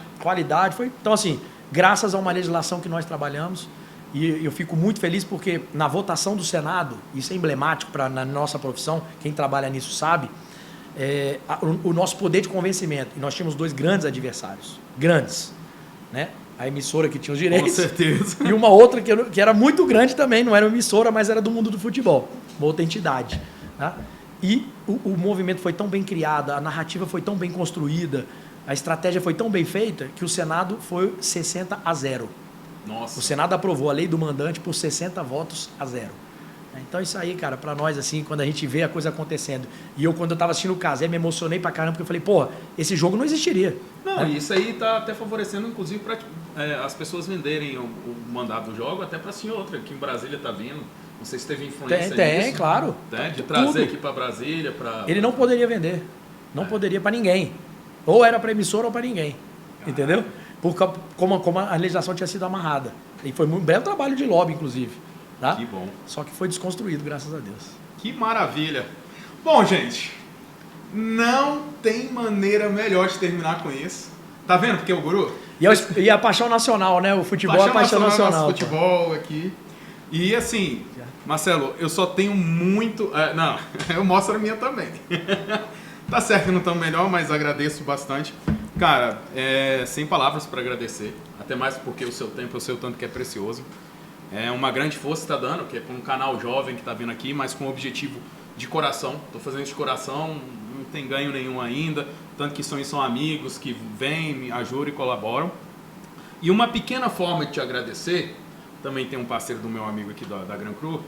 Então, assim, graças a uma legislação que nós trabalhamos, e eu fico muito feliz porque na votação do Senado, isso é emblemático na nossa profissão, quem trabalha nisso sabe, o nosso poder de convencimento. E nós tínhamos 2 grandes adversários. Grandes. Né? A emissora que tinha os direitos. Com certeza. E uma outra que era muito grande também. Não era uma emissora, mas era do mundo do futebol. Uma outra entidade. Tá? E o movimento foi tão bem criado, a narrativa foi tão bem construída, a estratégia foi tão bem feita, que o Senado foi 60-0. Nossa. O Senado aprovou a lei do mandante por 60 votos a 0. Então isso aí, cara, pra nós, assim, quando a gente vê a coisa acontecendo. E eu, quando eu tava assistindo o Cazé, me emocionei pra caramba, porque eu falei, porra, esse jogo não existiria. Não, isso aí tá até favorecendo, inclusive, para as pessoas venderem o mandado do jogo, até para assistir outra. Aqui em Brasília tá vindo. Não sei se teve influência nisso. Tem, claro. Né? De trazer aqui para Brasília. Ele não poderia vender. Não poderia pra ninguém. Ou era pra emissora ou pra ninguém. Entendeu? Como a legislação tinha sido amarrada. E foi um belo trabalho de lobby, inclusive. Tá? Que bom. Só que foi desconstruído, graças a Deus. Que maravilha. Bom, gente, não tem maneira melhor de terminar com isso. Tá vendo porque o Guru? E a paixão nacional, né? O futebol é a paixão nacional. Nosso futebol aqui. E assim, Marcelo, eu só tenho muito... não, eu mostro a minha também. Tá certo que não estamos melhor, mas agradeço bastante Cara, sem palavras para agradecer, até mais porque o seu tempo, eu sei o tanto que é precioso. É uma grande força que está dando, que é para um canal jovem que está vindo aqui, mas com o objetivo de coração. Estou fazendo isso de coração, não tem ganho nenhum ainda, tanto que são amigos que vêm, me ajudam e colaboram. E uma pequena forma de te agradecer, também tem um parceiro do meu amigo aqui da Gran Cru,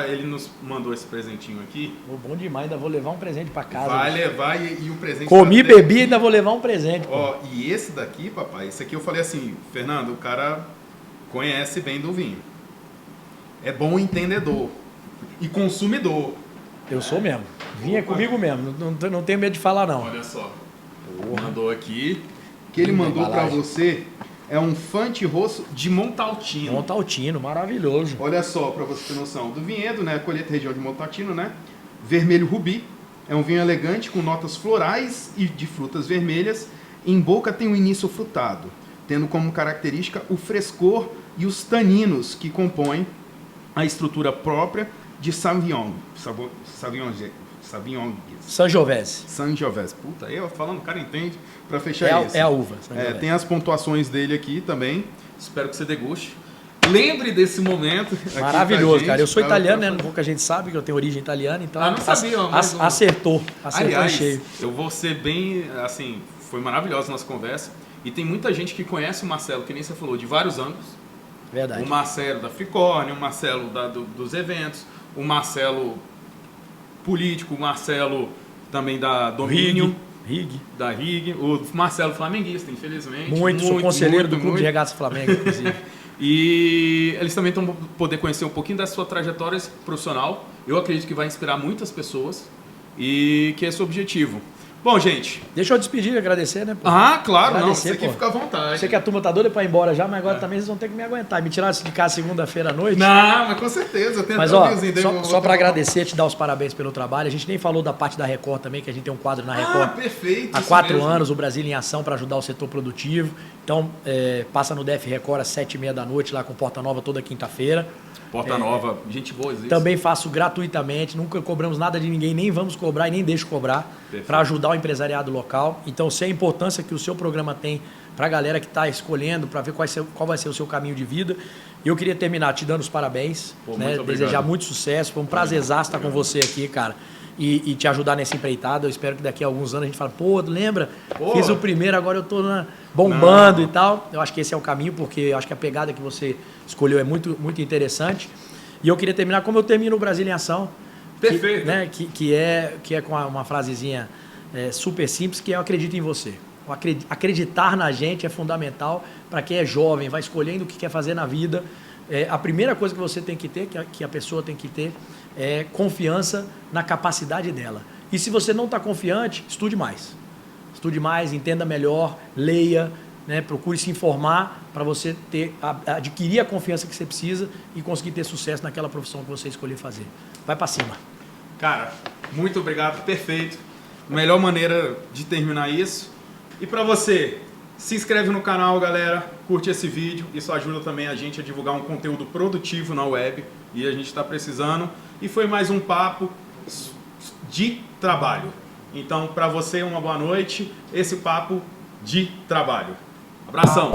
ele nos mandou esse presentinho aqui. Bom demais, ainda vou levar um presente para casa. Vai levar e o presente... Comi, bebi e ainda vou levar um presente. Ó, e esse daqui, papai, esse aqui eu falei assim, Fernando, o cara conhece bem do vinho. É bom entendedor e consumidor. Eu sou mesmo. Vinho é comigo mesmo, não tenho medo de falar não. Olha só, mandou aqui. O que ele mandou para você é um Fante Rosso de Montaltino. Montaltino, maravilhoso. Olha só, para você ter noção do vinhedo, né? Colheita região de Montaltino, né? Vermelho Rubi. É um vinho elegante com notas florais e de frutas vermelhas. Em boca tem um início frutado, tendo como característica o frescor e os taninos que compõem a estrutura própria de Sauvignon. Sangiovese. Puta, eu falando, o cara entende para fechar isso. É a uva. Tem as pontuações dele aqui também. Espero que você deguste. Lembre desse momento. Maravilhoso, gente, cara. Eu sou italiano, né? Pouca gente sabe que eu tenho origem italiana, então. Não sabia, mas acertou. Aliás, cheio. Eu vou ser bem, assim, foi maravilhosa a nossa conversa. E tem muita gente que conhece o Marcelo, que nem você falou, de vários ângulos. Verdade. O Marcelo da Fricórnea, o Marcelo dos eventos, o Marcelo político, o Marcelo também da Domínio. Da RIG. O Marcelo flamenguista, infelizmente. Sou conselheiro do Clube de Regatas Flamengo, inclusive. E eles também vão poder conhecer um pouquinho da sua trajetória profissional. Eu acredito que vai inspirar muitas pessoas e que é esse o objetivo. Bom, gente... Deixa eu despedir e agradecer, né? Pô? Claro, agradecer, não. Você aqui fica à vontade. Sei que a turma tá doida pra ir embora já, mas agora também vocês vão ter que me aguentar. Me tirar de casa segunda-feira à noite. Não, mas com certeza. Mas, só pra agradecer, te dar os parabéns pelo trabalho. A gente nem falou da parte da Record também, que a gente tem um quadro na Record. Perfeito. Há 4 anos, o Brasil em Ação para ajudar o setor produtivo. Então, passa no DF Record às 7h30 da noite, lá com Porta Nova, toda quinta-feira. Porta Nova, gente boa, existe. Também faço gratuitamente, nunca cobramos nada de ninguém, nem vamos cobrar e nem deixo cobrar, para ajudar o empresariado local. Então, sei a importância que o seu programa tem para a galera que está escolhendo, para ver qual vai ser o seu caminho de vida. E eu queria terminar te dando os parabéns, né? Desejar muito sucesso. Foi um prazerzaço estar com você aqui, cara. E te ajudar nessa empreitada. Eu espero que daqui a alguns anos a gente fale, lembra? Fiz o primeiro, agora eu estou bombando e tal. Eu acho que esse é o caminho, porque eu acho que a pegada que você escolheu é muito, muito interessante. E eu queria terminar como eu termino o Brasil em Ação. Perfeito. Que é com uma frasezinha super simples, que é eu acredito em você. Acreditar na gente é fundamental para quem é jovem, vai escolhendo o que quer fazer na vida. A primeira coisa que você tem que ter, que a pessoa tem que ter, é confiança na capacidade dela. E se você não está confiante, estude mais. Estude mais, entenda melhor, leia, né, procure se informar para você adquirir a confiança que você precisa e conseguir ter sucesso naquela profissão que você escolher fazer. Vai para cima. Cara, muito obrigado, perfeito. Melhor maneira de terminar isso. E para você, se inscreve no canal, galera, curte esse vídeo, isso ajuda também a gente a divulgar um conteúdo produtivo na web e a gente está precisando. E foi mais um papo de trabalho. Então, para você, uma boa noite, esse papo de trabalho. Abração!